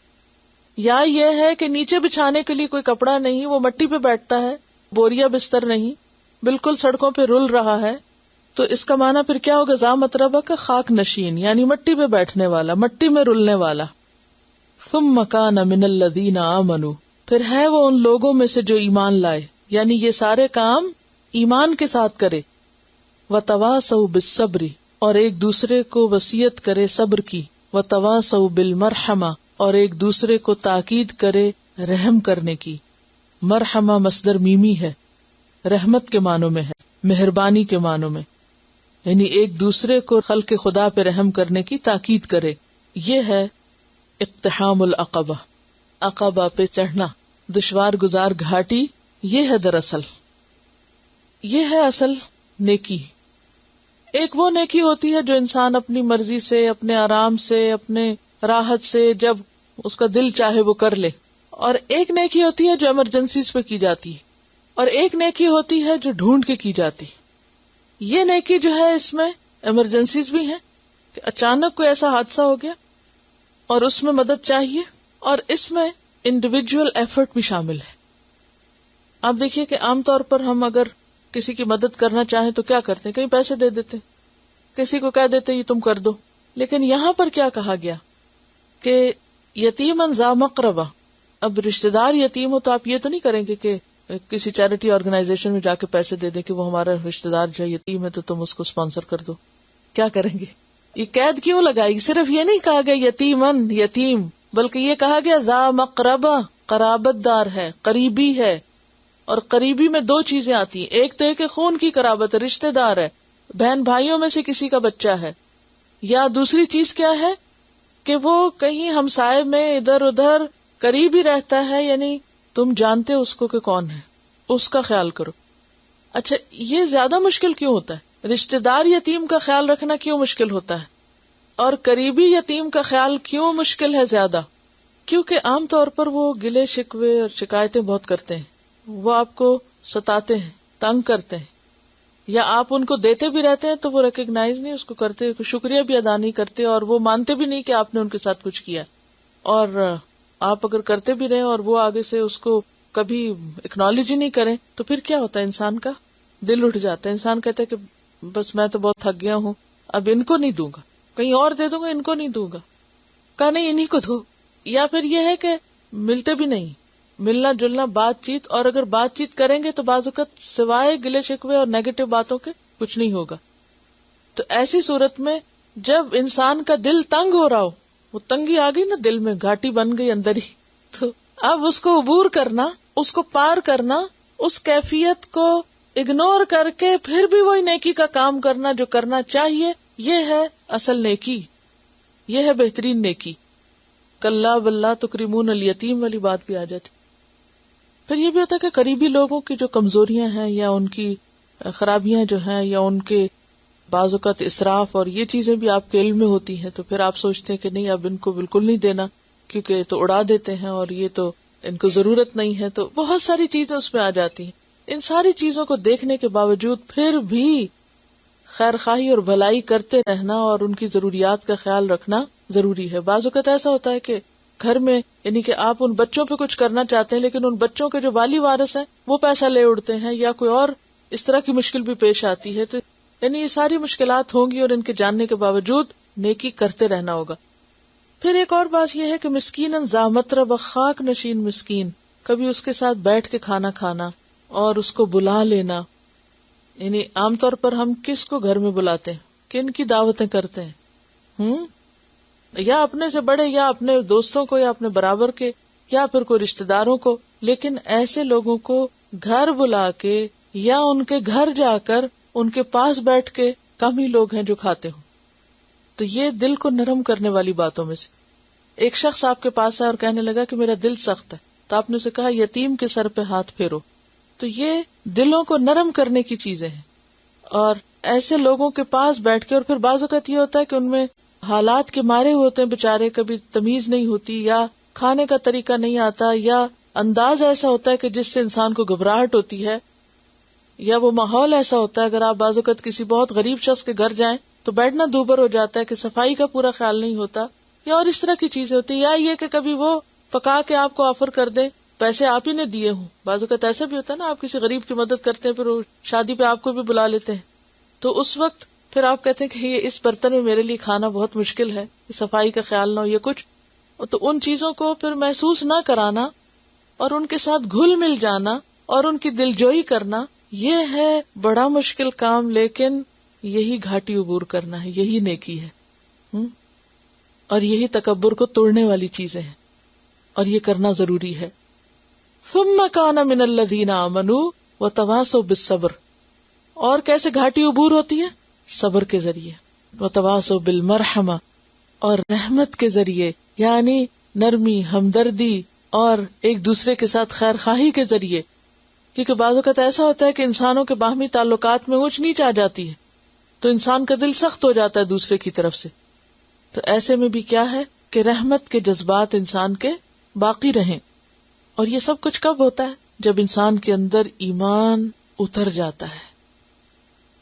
یا یہ ہے کہ نیچے بچھانے کے لیے کوئی کپڑا نہیں، وہ مٹی پہ بیٹھتا ہے، بوریا بستر نہیں، بالکل سڑکوں پہ رل رہا ہے. تو اس کا معنی پھر کیا ہوگا، ذا متربہ کا خاک نشین، یعنی مٹی پہ بیٹھنے والا، مٹی میں رلنے والا. ثم کان من الذین آمنوا، پھر ہے وہ ان لوگوں میں سے جو ایمان لائے، یعنی یہ سارے کام ایمان کے ساتھ کرے. وتواصوا بالصبر، اور ایک دوسرے کو وصیت کرے صبر کی. وتواصوا بالمرحمہ، اور ایک دوسرے کو تاکید کرے رحم کرنے کی. مرحمہ مصدر میمی ہے، رحمت کے معنوں میں ہے، مہربانی کے معنوں میں، یعنی ایک دوسرے کو خلق خدا پہ رحم کرنے کی تاکید کرے. یہ ہے اقتحام العقبہ، عقبہ پہ چڑھنا، دشوار گزار گھاٹی. یہ ہے دراصل، یہ ہے اصل نیکی. ایک وہ نیکی ہوتی ہے جو انسان اپنی مرضی سے، اپنے آرام سے، اپنے راحت سے، جب اس کا دل چاہے وہ کر لے. اور ایک نیکی ہوتی ہے جو ایمرجنسیز پہ کی جاتی ہے، اور ایک نیکی ہوتی ہے جو ڈھونڈ کے کی جاتی. یہ نیکی جو ہے اس میں ایمرجنسیز بھی ہیں کہ اچانک کوئی ایسا حادثہ ہو گیا اور اس میں مدد چاہیے، اور اس میں انڈیویجول ایفرٹ بھی شامل ہے. آپ دیکھیے کہ عام طور پر ہم اگر کسی کی مدد کرنا چاہیں تو کیا کرتے ہیں، کہیں پیسے دے دیتے، کسی کو کہہ دیتے یہ تم کر دو. لیکن یہاں پر کیا کہا گیا کہ یتیمن ذا مقربہ، اب رشتہ دار یتیم ہو تو آپ یہ تو نہیں کریں گے کہ کسی چیریٹی آرگنائزیشن میں جا کے پیسے دے دیں کہ وہ ہمارا رشتہ دار جو یتیم ہے تو تم اس کو اسپانسر کر دو. کیا کریں گے؟ یہ قید کیوں لگائی؟ صرف یہ نہیں کہا گیا یتیمن یتیم، بلکہ یہ کہا گیا ذا مقربہ، قرابت دار ہے، قریبی ہے. اور قریبی میں دو چیزیں آتی ہیں، ایک تو ہے کہ خون کی قرابت، رشتہ دار ہے، بہن بھائیوں میں سے کسی کا بچہ ہے، یا دوسری چیز کیا ہے کہ وہ کہیں ہمسائے میں ادھر ادھر قریب ہی رہتا ہے، یعنی تم جانتے اس کو کہ کون ہے، اس کا خیال کرو. اچھا یہ زیادہ مشکل کیوں ہوتا ہے؟ رشتہ دار یتیم کا خیال رکھنا کیوں مشکل ہوتا ہے اور قریبی یتیم کا خیال کیوں مشکل ہے زیادہ؟ کیونکہ عام طور پر وہ گلے شکوے اور شکایتیں بہت کرتے ہیں، وہ آپ کو ستاتے ہیں، تنگ کرتے ہیں، یا آپ ان کو دیتے بھی رہتے ہیں تو وہ ریکگنائز نہیں اس کو کرتے، شکریہ بھی ادا نہیں کرتے، اور وہ مانتے بھی نہیں کہ آپ نے ان کے ساتھ کچھ کیا. اور آپ اگر کرتے بھی رہے اور وہ آگے سے اس کو کبھی اکنالج ہی نہیں کریں تو پھر کیا ہوتا ہے؟ انسان کا دل اٹھ جاتا ہے. انسان کہتا ہے کہ بس میں تو بہت تھک گیا ہوں، اب ان کو نہیں دوں گا، کہیں اور دے دوں گا، ان کو نہیں دوں گا. کہا نہیں انہیں کو دو. یا پھر یہ ہے کہ ملتے بھی نہیں، ملنا جلنا بات چیت، اور اگر بات چیت کریں گے تو بعض اوقات سوائے گلے شکوے اور نیگیٹو باتوں کے کچھ نہیں ہوگا. تو ایسی صورت میں جب انسان کا دل تنگ ہو رہا ہو، وہ تنگی آ گئی نا دل میں، گھاٹی بن گئی اندر ہی، تو اب اس کو عبور کرنا، اس کو پار کرنا، اس کیفیت کو اگنور کر کے پھر بھی وہی نیکی کا کام کرنا جو کرنا چاہیے، یہ ہے اصل نیکی، یہ ہے بہترین نیکی. کلا بلا تکرمون الیتیم والی بات بھی آ جاتی. پھر یہ بھی ہوتا ہے کہ قریبی لوگوں کی جو کمزوریاں ہیں یا ان کی خرابیاں جو ہیں یا ان کے بعض اوقات اسراف اور یہ چیزیں بھی آپ کے علم میں ہوتی ہیں، تو پھر آپ سوچتے ہیں کہ نہیں اب ان کو بالکل نہیں دینا کیونکہ تو اڑا دیتے ہیں اور یہ تو ان کو ضرورت نہیں ہے. تو بہت ساری چیزیں اس میں آ جاتی ہیں. ان ساری چیزوں کو دیکھنے کے باوجود پھر بھی خیر خواہی اور بھلائی کرتے رہنا اور ان کی ضروریات کا خیال رکھنا ضروری ہے. بعض اوقات ایسا ہوتا ہے کہ گھر میں یعنی کہ آپ ان بچوں پہ کچھ کرنا چاہتے ہیں لیکن ان بچوں کے جو والی وارث ہیں وہ پیسہ لے اڑتے ہیں یا کوئی اور اس طرح کی مشکل بھی پیش آتی ہے. تو یعنی یہ ساری مشکلات ہوں گی اور ان کے جاننے کے باوجود نیکی کرتے رہنا ہوگا. پھر ایک اور بات یہ ہے کہ مسکیناً ذا مطرب، خاک نشین مسکین، کبھی اس کے ساتھ بیٹھ کے کھانا کھانا اور اس کو بلا لینا. یعنی عام طور پر ہم کس کو گھر میں بلاتے ہیں، کن کی دعوتیں کرتے ہیں؟ یا اپنے سے بڑے یا اپنے دوستوں کو یا اپنے برابر کے یا پھر کوئی رشتہ داروں کو. لیکن ایسے لوگوں کو گھر بلا کے یا ان کے گھر جا کر ان کے پاس بیٹھ کے کم ہی لوگ ہیں جو کھاتے ہوں. تو یہ دل کو نرم کرنے والی باتوں میں سے. ایک شخص آپ کے پاس ہے اور کہنے لگا کہ میرا دل سخت ہے، تو آپ نے اسے کہا یتیم کے سر پہ ہاتھ پھیرو. تو یہ دلوں کو نرم کرنے کی چیزیں ہیں. اور ایسے لوگوں کے پاس بیٹھ کے، اور پھر بعض اوقات یہ ہوتا ہے کہ ان میں حالات کے مارے ہوتے ہیں بےچارے، کبھی تمیز نہیں ہوتی یا کھانے کا طریقہ نہیں آتا یا انداز ایسا ہوتا ہے کہ جس سے انسان کو گھبراہٹ ہوتی ہے، یا وہ ماحول ایسا ہوتا ہے اگر آپ بعض اوقات کسی بہت غریب شخص کے گھر جائیں تو بیٹھنا دوبر ہو جاتا ہے کہ صفائی کا پورا خیال نہیں ہوتا، یا اور اس طرح کی چیزیں ہوتی ہیں. یا یہ کہ کبھی وہ پکا کے آپ کو آفر کر دے، پیسے آپ ہی نے دیے ہوں. بعض اوقات ایسا بھی ہوتا ہے نا، آپ کسی غریب کی مدد کرتے ہیں پھر وہ شادی پہ آپ کو بھی بلا لیتے ہیں، تو اس وقت پھر آپ کہتے ہیں کہ یہ اس برتن میں میرے لیے کھانا بہت مشکل ہے، صفائی کا خیال نہ ہو، یہ کچھ. تو ان چیزوں کو پھر محسوس نہ کرانا اور ان کے ساتھ گھل مل جانا اور ان کی دلجوئی کرنا، یہ ہے بڑا مشکل کام، لیکن یہی گھاٹی عبور کرنا ہے، یہی نیکی ہے. اور یہی تکبر کو توڑنے والی چیزیں ہیں اور یہ کرنا ضروری ہے. ثم کان من الذین آمنوا وتواصوا بالصبر. اور کیسے گھاٹی عبور ہوتی ہے؟ صبر کے ذریعے. وتواصوا بالمرحمہ، اور رحمت کے ذریعے، یعنی نرمی، ہمدردی اور ایک دوسرے کے ساتھ خیر خواہی کے ذریعے. کیونکہ بعض اوقات ایسا ہوتا ہے کہ انسانوں کے باہمی تعلقات میں اونچ نیچ آ جاتی ہے تو انسان کا دل سخت ہو جاتا ہے دوسرے کی طرف سے. تو ایسے میں بھی کیا ہے کہ رحمت کے جذبات انسان کے باقی رہیں. اور یہ سب کچھ کب ہوتا ہے؟ جب انسان کے اندر ایمان اتر جاتا ہے،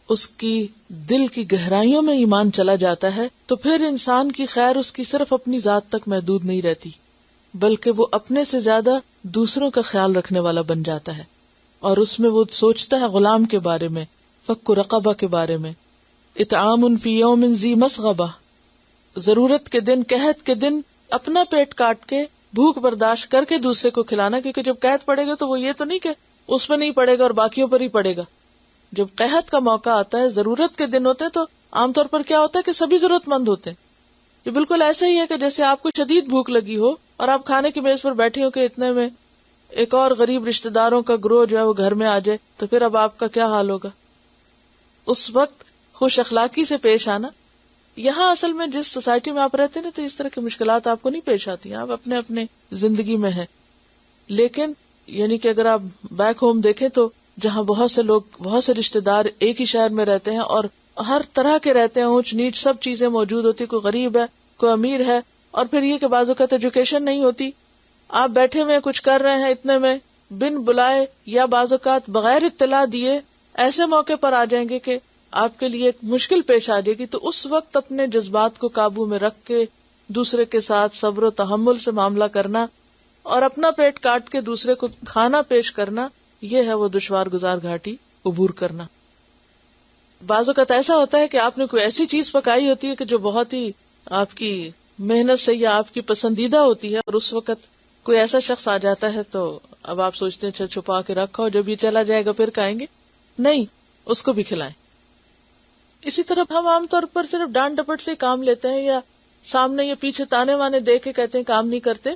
اس کی دل کی گہرائیوں میں ایمان چلا جاتا ہے، تو پھر انسان کی خیر اس کی صرف اپنی ذات تک محدود نہیں رہتی، بلکہ وہ اپنے سے زیادہ دوسروں کا خیال رکھنے والا بن جاتا ہے. اور اس میں وہ سوچتا ہے غلام کے بارے میں، فک رقبہ کے بارے میں، اطعام فی یوم ذی مسغبہ، ضرورت کے دن، قحط کے دن اپنا پیٹ کاٹ کے بھوک برداشت کر کے دوسرے کو کھلانا، کیونکہ جب قحط پڑے گا تو وہ یہ تو نہیں کہ اس میں نہیں پڑے گا اور باقیوں پر ہی پڑے گا. جب قحط کا موقع آتا ہے، ضرورت کے دن ہوتے ہیں، تو عام طور پر کیا ہوتا ہے کہ سبھی ضرورت مند ہوتے ہیں. یہ بالکل ایسا ہی ہے کہ جیسے آپ کو شدید بھوک لگی ہو اور آپ کھانے کی میز پر بیٹھے ہو کہ اتنے میں ایک اور غریب رشتہ داروں کا گروہ جو ہے وہ گھر میں آ جائے، تو پھر اب آپ کا کیا حال ہوگا؟ اس وقت خوش اخلاقی سے پیش آنا. یہاں اصل میں جس سوسائٹی میں آپ رہتے ہیں تو اس طرح کی مشکلات آپ کو نہیں پیش آتی، آپ اپنے اپنے زندگی میں ہیں. لیکن یعنی کہ اگر آپ بیک ہوم دیکھیں تو جہاں بہت سے لوگ، بہت سے رشتہ دار ایک ہی شہر میں رہتے ہیں اور ہر طرح کے رہتے ہیں، اونچ نیچ سب چیزیں موجود ہوتی، کوئی غریب ہے کوئی امیر ہے، اور پھر یہ کہ بعض اوقات ایجوکیشن نہیں ہوتی، آپ بیٹھے ہوئے کچھ کر رہے ہیں، اتنے میں بن بلائے یا بعض اوقات بغیر اطلاع دیے ایسے موقع پر آ جائیں گے کہ آپ کے لیے ایک مشکل پیش آ جائے گی. تو اس وقت اپنے جذبات کو قابو میں رکھ کے دوسرے کے ساتھ صبر و تحمل سے معاملہ کرنا اور اپنا پیٹ کاٹ کے دوسرے کو کھانا پیش کرنا، یہ ہے وہ دشوار گزار گھاٹی عبور کرنا. بعض اوقات ایسا ہوتا ہے کہ آپ نے کوئی ایسی چیز پکائی ہوتی ہے کہ جو بہت ہی آپ کی محنت سے یا آپ کی پسندیدہ ہوتی ہے، اور اس وقت کوئی ایسا شخص آ جاتا ہے تو اب آپ سوچتے ہیں چھپا کے رکھو، جب یہ چلا جائے گا پھر کھائیں گے. نہیں، اس کو بھی کھلائیں. اسی طرح ہم عام طور پر صرف ڈانٹ ڈپٹ سے کام لیتے ہیں یا سامنے یا پیچھے تانے وانے دے کے کہتے ہیں کام نہیں کرتے.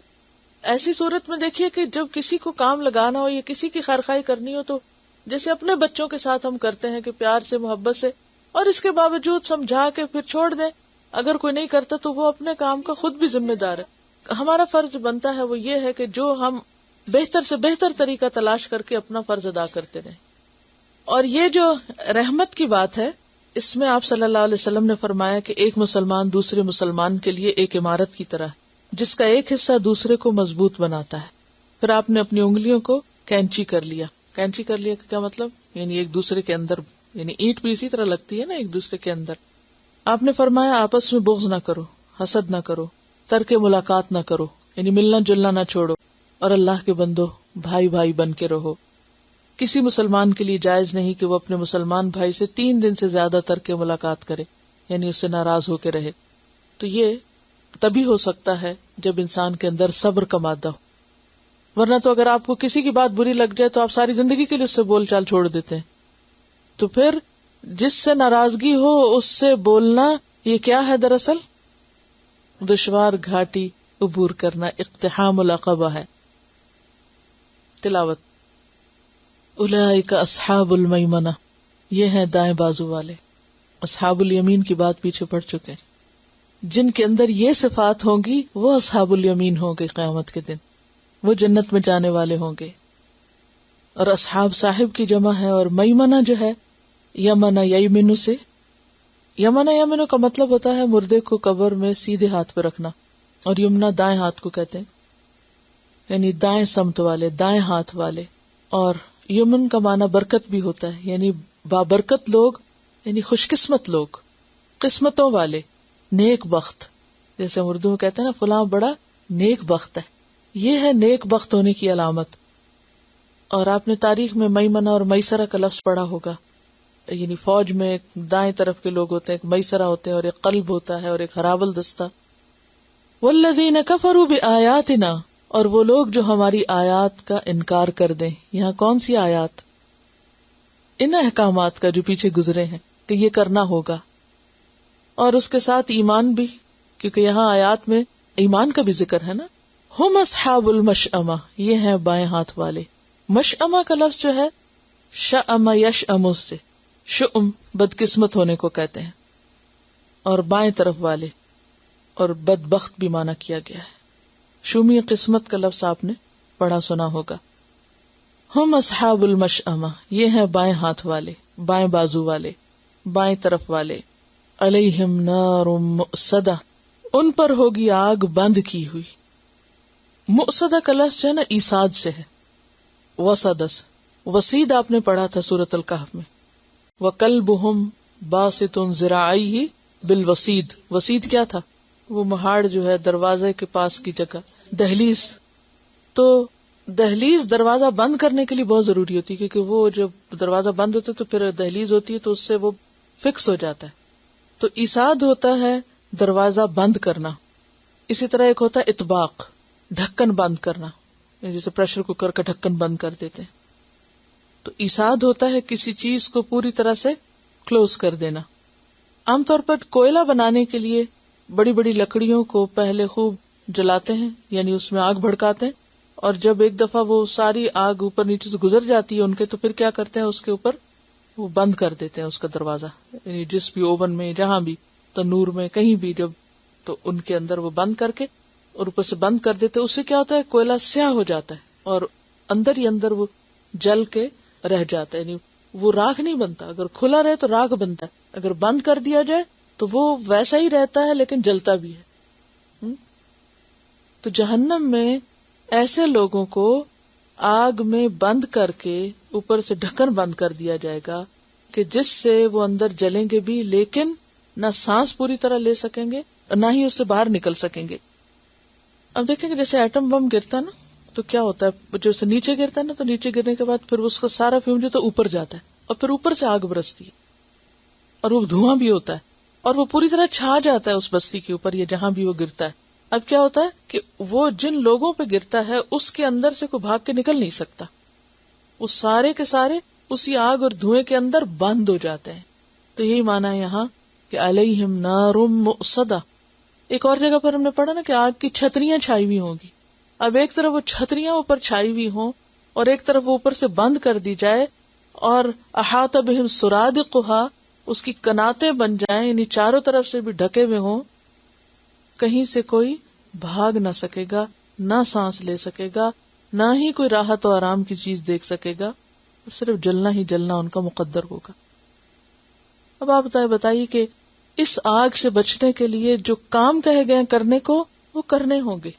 ایسی صورت میں دیکھیے کہ جب کسی کو کام لگانا ہو یا کسی کی خیرخواہی کرنی ہو تو جیسے اپنے بچوں کے ساتھ ہم کرتے ہیں کہ پیار سے محبت سے، اور اس کے باوجود سمجھا کے پھر چھوڑ دیں. اگر کوئی نہیں کرتا تو وہ اپنے کام کا خود بھی ذمہ دار ہے. ہمارا فرض بنتا ہے وہ یہ ہے کہ جو ہم بہتر سے بہتر طریقہ تلاش کر کے اپنا فرض ادا کرتے رہیں. اور یہ جو رحمت کی بات ہے، اس میں آپ صلی اللہ علیہ وسلم نے فرمایا کہ ایک مسلمان دوسرے مسلمان کے لیے ایک عمارت کی طرح ہے جس کا ایک حصہ دوسرے کو مضبوط بناتا ہے. پھر آپ نے اپنی انگلیوں کو کینچی کر لیا. کینچی کر لیا کیا مطلب؟ یعنی ایک دوسرے کے اندر، یعنی اینٹ بھی اسی طرح لگتی ہے نا ایک دوسرے کے اندر. آپ نے فرمایا آپس میں بغض نہ کرو، حسد نہ کرو، ترک ملاقات نہ کرو، یعنی ملنا جلنا نہ چھوڑو، اور اللہ کے بندو بھائی بھائی بن کے رہو. کسی مسلمان کے لیے جائز نہیں کہ وہ اپنے مسلمان بھائی سے 3 دن سے زیادہ ترک ملاقات کرے، یعنی اس سے ناراض ہو کے رہے. تو یہ تبھی ہو سکتا ہے جب انسان کے اندر صبر کا مادہ ہو، ورنہ تو اگر آپ کو کسی کی بات بری لگ جائے تو آپ ساری زندگی کے لیے اس سے بول چال چھوڑ دیتے ہیں. تو پھر جس سے ناراضگی ہو اس سے بولنا، یہ کیا ہے؟ دراصل دشوار گھاٹی عبور کرنا، اقتحام العقبہ ہے. تلاوت. اولئک اصحاب المیمنہ، یہ ہیں دائیں بازو والے. اصحاب الیمین کی بات پیچھے پڑ چکے. جن کے اندر یہ صفات ہوں گی وہ اصحاب الیمین ہوں گے قیامت کے دن، وہ جنت میں جانے والے ہوں گے. اور اصحاب صاحب کی جمع ہے، اور میمنہ جو ہے یمن یمن سے، یمن کا مطلب ہوتا ہے مردے کو قبر میں سیدھے ہاتھ پہ رکھنا، اور یمنا دائیں ہاتھ کو کہتے ہیں، یعنی دائیں سمت والے، دائیں ہاتھ والے. اور یمن کا معنی برکت بھی ہوتا ہے، یعنی بابرکت لوگ، یعنی خوش قسمت لوگ، قسمتوں والے، نیک بخت. جیسے ہم اردو میں کہتے ہیں نا فلاں بڑا نیک بخت ہے، یہ ہے نیک بخت ہونے کی علامت. اور آپ نے تاریخ میں میمنہ اور میسرہ کا لفظ پڑھا ہوگا، یعنی فوج میں ایک دائیں طرف کے لوگ ہوتے ہیں، ایک میسرہ ہوتے ہیں، اور ایک قلب ہوتا ہے، اور ایک ہراول دستہ. والذین کفروا بآیاتنا، اور وہ لوگ جو ہماری آیات کا انکار کر دیں. یہاں کون سی آیات؟ ان احکامات کا جو پیچھے گزرے ہیں کہ یہ کرنا ہوگا، اور اس کے ساتھ ایمان بھی، کیونکہ یہاں آیات میں ایمان کا بھی ذکر ہے نا. ہم اصحاب المشأمہ، یہ ہیں بائیں ہاتھ والے. مشأمہ کا لفظ جو ہے شأم یشأم سے، شؤم بدقسمت ہونے کو کہتے ہیں، اور بائیں طرف والے، اور بدبخت بھی مانا کیا گیا ہے. شومی قسمت کا لفظ آپ نے پڑھا سنا ہوگا. ہم اصحاب المشأمہ، یہ ہیں بائیں ہاتھ والے، بائیں بازو والے، بائیں طرف والے. علیہم نار مؤصدہ، ان پر ہوگی آگ بند کی ہوئی. مؤصدہ کا لفظ جو ہے نا ایصاد سے ہے، وصدس. وسید آپ نے پڑھا تھا سورۃ الکہف میں. وَقَلْبُهُمْ بَاسِطٌ ذِرَاعَيْهِ بِالْوَسِيدِ. وسید کیا تھا؟ وہ مہاڑ جو ہے دروازے کے پاس کی جگہ، دہلیز. تو دہلیز دروازہ بند کرنے کے لیے بہت ضروری ہوتی ہے، کیونکہ وہ جب دروازہ بند ہوتا ہے تو پھر دہلیز ہوتی ہے تو اس سے وہ فکس ہو جاتا ہے. تو ایصاد ہوتا ہے دروازہ بند کرنا. اسی طرح ایک ہوتا ہے اطباق، ڈھکن بند کرنا، جیسے پریشر کوکر کا ڈھکن بند کر دیتے ہیں. تو ایساد ہوتا ہے کسی چیز کو پوری طرح سے کلوز کر دینا. عام طور پر کوئلہ بنانے کے لیے بڑی بڑی لکڑیوں کو پہلے خوب جلاتے ہیں، یعنی اس میں آگ بھڑکاتے ہیں، اور جب ایک دفعہ وہ ساری آگ اوپر نیچے سے گزر جاتی ہے ان کے، تو پھر کیا کرتے ہیں، اس کے اوپر وہ بند کر دیتے ہیں اس کا دروازہ، یعنی جس بھی اوون میں، جہاں بھی، تنور میں، کہیں بھی، جب تو ان کے اندر وہ بند کر کے اور اوپر سے بند کر دیتے. اس سے کیا ہوتا ہے، کوئلہ سیاہ ہو جاتا ہے اور اندر ہی اندر وہ جل کے رہ جاتا ہے، یعنی وہ راکھ نہیں بنتا. اگر کھلا رہے تو راکھ بنتا ہے، اگر بند کر دیا جائے تو وہ ویسا ہی رہتا ہے لیکن جلتا بھی ہے. تو جہنم میں ایسے لوگوں کو آگ میں بند کر کے اوپر سے ڈھکن بند کر دیا جائے گا کہ جس سے وہ اندر جلیں گے بھی لیکن نہ سانس پوری طرح لے سکیں گے اور نہ ہی اس سے باہر نکل سکیں گے. اب دیکھیں کہ جیسے ایٹم بم گرتا ہے نا تو کیا ہوتا ہے، جو اسے نیچے گرتا ہے نا تو نیچے گرنے کے بعد پھر اس کا سارا فیوم جو تو اوپر جاتا ہے اور پھر اوپر سے آگ برستی ہے اور وہ دھواں بھی ہوتا ہے اور وہ پوری طرح چھا جاتا ہے اس بستی کے اوپر یا جہاں بھی وہ گرتا ہے. اب کیا ہوتا ہے کہ وہ جن لوگوں پہ گرتا ہے اس کے اندر سے کوئی بھاگ کے نکل نہیں سکتا، وہ سارے کے سارے اسی آگ اور دھوئیں کے اندر بند ہو جاتے ہیں. تو یہی معنی ہے یہاں کہ علیہم نار مؤصدہ. ایک اور جگہ پر ہم نے پڑھا نا کہ آگ کی چھتریاں چھائی ہوئی ہوں گی. اب ایک طرف وہ چھتریاں اوپر چھائی ہوئی ہوں اور ایک طرف وہ اوپر سے بند کر دی جائے اور احاط بہم سرادقها، اس کی کناتیں بن جائیں، یعنی چاروں طرف سے بھی ڈھکے ہوئے ہوں، کہیں سے کوئی بھاگ نہ سکے گا، نہ سانس لے سکے گا، نہ ہی کوئی راحت و آرام کی چیز دیکھ سکے گا، اور صرف جلنا ہی جلنا ان کا مقدر ہوگا. اب آپ بتائیے کہ اس آگ سے بچنے کے لیے جو کام کہے گئے کرنے کو وہ کرنے ہوں گے،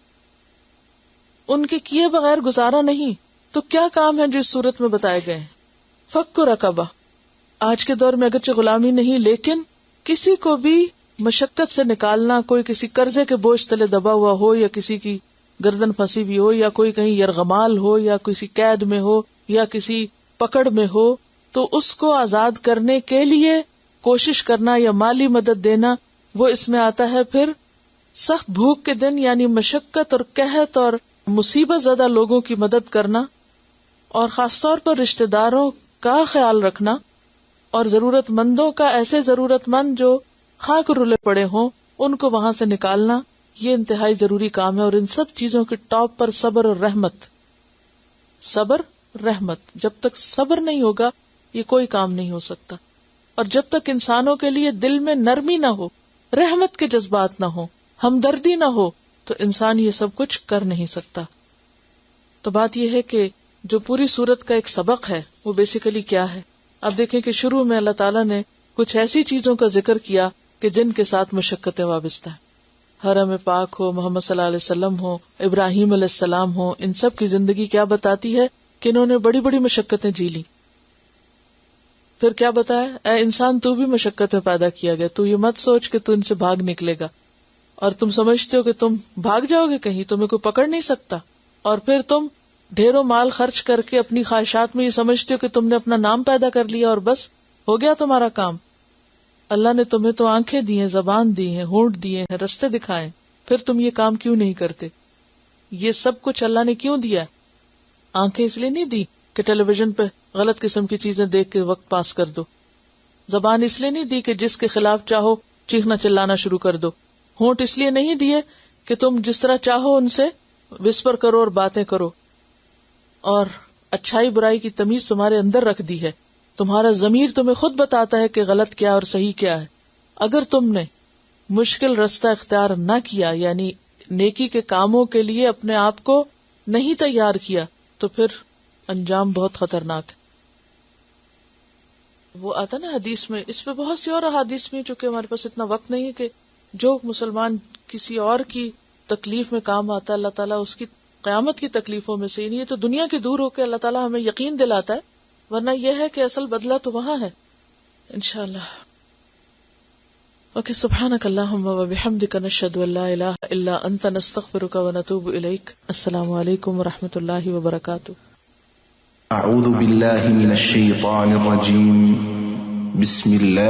ان کے کیے بغیر گزارا نہیں. تو کیا کام ہے جو اس صورت میں بتائے گئے ہیں؟ فک رقبہ. آج کے دور میں اگرچہ غلامی نہیں لیکن کسی کو بھی مشقت سے نکالنا، کوئی کسی قرضے کے بوجھ تلے دبا ہوا ہو یا کسی کی گردن پھنسی ہوئی ہو یا کوئی کہیں یرغمال ہو یا کسی قید میں ہو یا کسی پکڑ میں ہو، تو اس کو آزاد کرنے کے لیے کوشش کرنا یا مالی مدد دینا، وہ اس میں آتا ہے. پھر سخت بھوک کے دن یعنی مشقت اور قحط اور مصیبت زدہ لوگوں کی مدد کرنا، اور خاص طور پر رشتہ داروں کا خیال رکھنا اور ضرورت مندوں کا، ایسے ضرورت مند جو خاک رلے پڑے ہوں ان کو وہاں سے نکالنا، یہ انتہائی ضروری کام ہے. اور ان سب چیزوں کے ٹاپ پر صبر اور رحمت. صبر رحمت، جب تک صبر نہیں ہوگا یہ کوئی کام نہیں ہو سکتا، اور جب تک انسانوں کے لیے دل میں نرمی نہ ہو، رحمت کے جذبات نہ ہو، ہمدردی نہ ہو، تو انسان یہ سب کچھ کر نہیں سکتا. تو بات یہ ہے کہ جو پوری سورت کا ایک سبق ہے وہ بیسیکلی کیا ہے. اب دیکھیں کہ شروع میں اللہ تعالیٰ نے کچھ ایسی چیزوں کا ذکر کیا کہ جن کے ساتھ مشقتیں وابستہ ہیں. حرم پاک ہو، محمد صلی اللہ علیہ وسلم ہو، ابراہیم علیہ السلام ہو، ان سب کی زندگی کیا بتاتی ہے کہ انہوں نے بڑی بڑی مشقتیں جی لی. پھر کیا بتایا، اے انسان تو بھی مشقت میں پیدا کیا گیا، تو یہ مت سوچ کہ تو ان سے بھاگ نکلے گا، اور تم سمجھتے ہو کہ تم بھاگ جاؤ گے کہیں، تمہیں کوئی پکڑ نہیں سکتا، اور پھر تم ڈھیروں مال خرچ کر کے اپنی خواہشات میں یہ سمجھتے ہو کہ تم نے اپنا نام پیدا کر لیا اور بس ہو گیا تمہارا کام. اللہ نے تمہیں تو آنکھیں دی ہیں، زبان دی ہیں، ہونٹ دیے ہیں، رستے دکھائے، پھر تم یہ کام کیوں نہیں کرتے؟ یہ سب کچھ اللہ نے کیوں دیا؟ آنکھیں اس لیے نہیں دی کہ ٹیلی ویژن پہ غلط قسم کی چیزیں دیکھ کے وقت پاس کر دو. زبان اس لیے نہیں دی کہ جس کے خلاف چاہو چیخنا چلانا شروع کر دو. ہونٹ اس لیے نہیں دیے کہ تم جس طرح چاہو ان سے وسپر کرو اور باتیں کرو. اور اچھائی برائی کی تمیز تمہارے اندر رکھ دی ہے. تمہارا ضمیر تمہیں خود بتاتا ہے کہ غلط کیا اور صحیح کیا ہے. اگر تم نے مشکل رستہ اختیار نہ کیا، یعنی نیکی کے کاموں کے لیے اپنے آپ کو نہیں تیار کیا، تو پھر انجام بہت خطرناک ہے. وہ آتا نا حدیث میں، اس پہ بہت سی اور احادیث میں، چونکہ ہمارے پاس اتنا وقت نہیں ہے، کہ جو مسلمان کسی اور کی تکلیف میں کام آتا ہے اللہ تعالیٰ اس کی قیامت کی تکلیفوں میں سے، یہ تو دنیا کی دور ہو کے اللہ تعالیٰ ہمیں یقین دلاتا ہے، ورنہ یہ ہے کہ اصل بدلہ تو وہاں ہے انشاءاللہ. اوکے، سبحانک اللہم و بحمدک، نشہد ان لا الہ الا انت، نستغفرک و نتوب الیک. السلام علیکم و رحمۃ اللہ وبرکاتہ. اعوذ باللہ من الشیطان الرجیم. بسم اللہ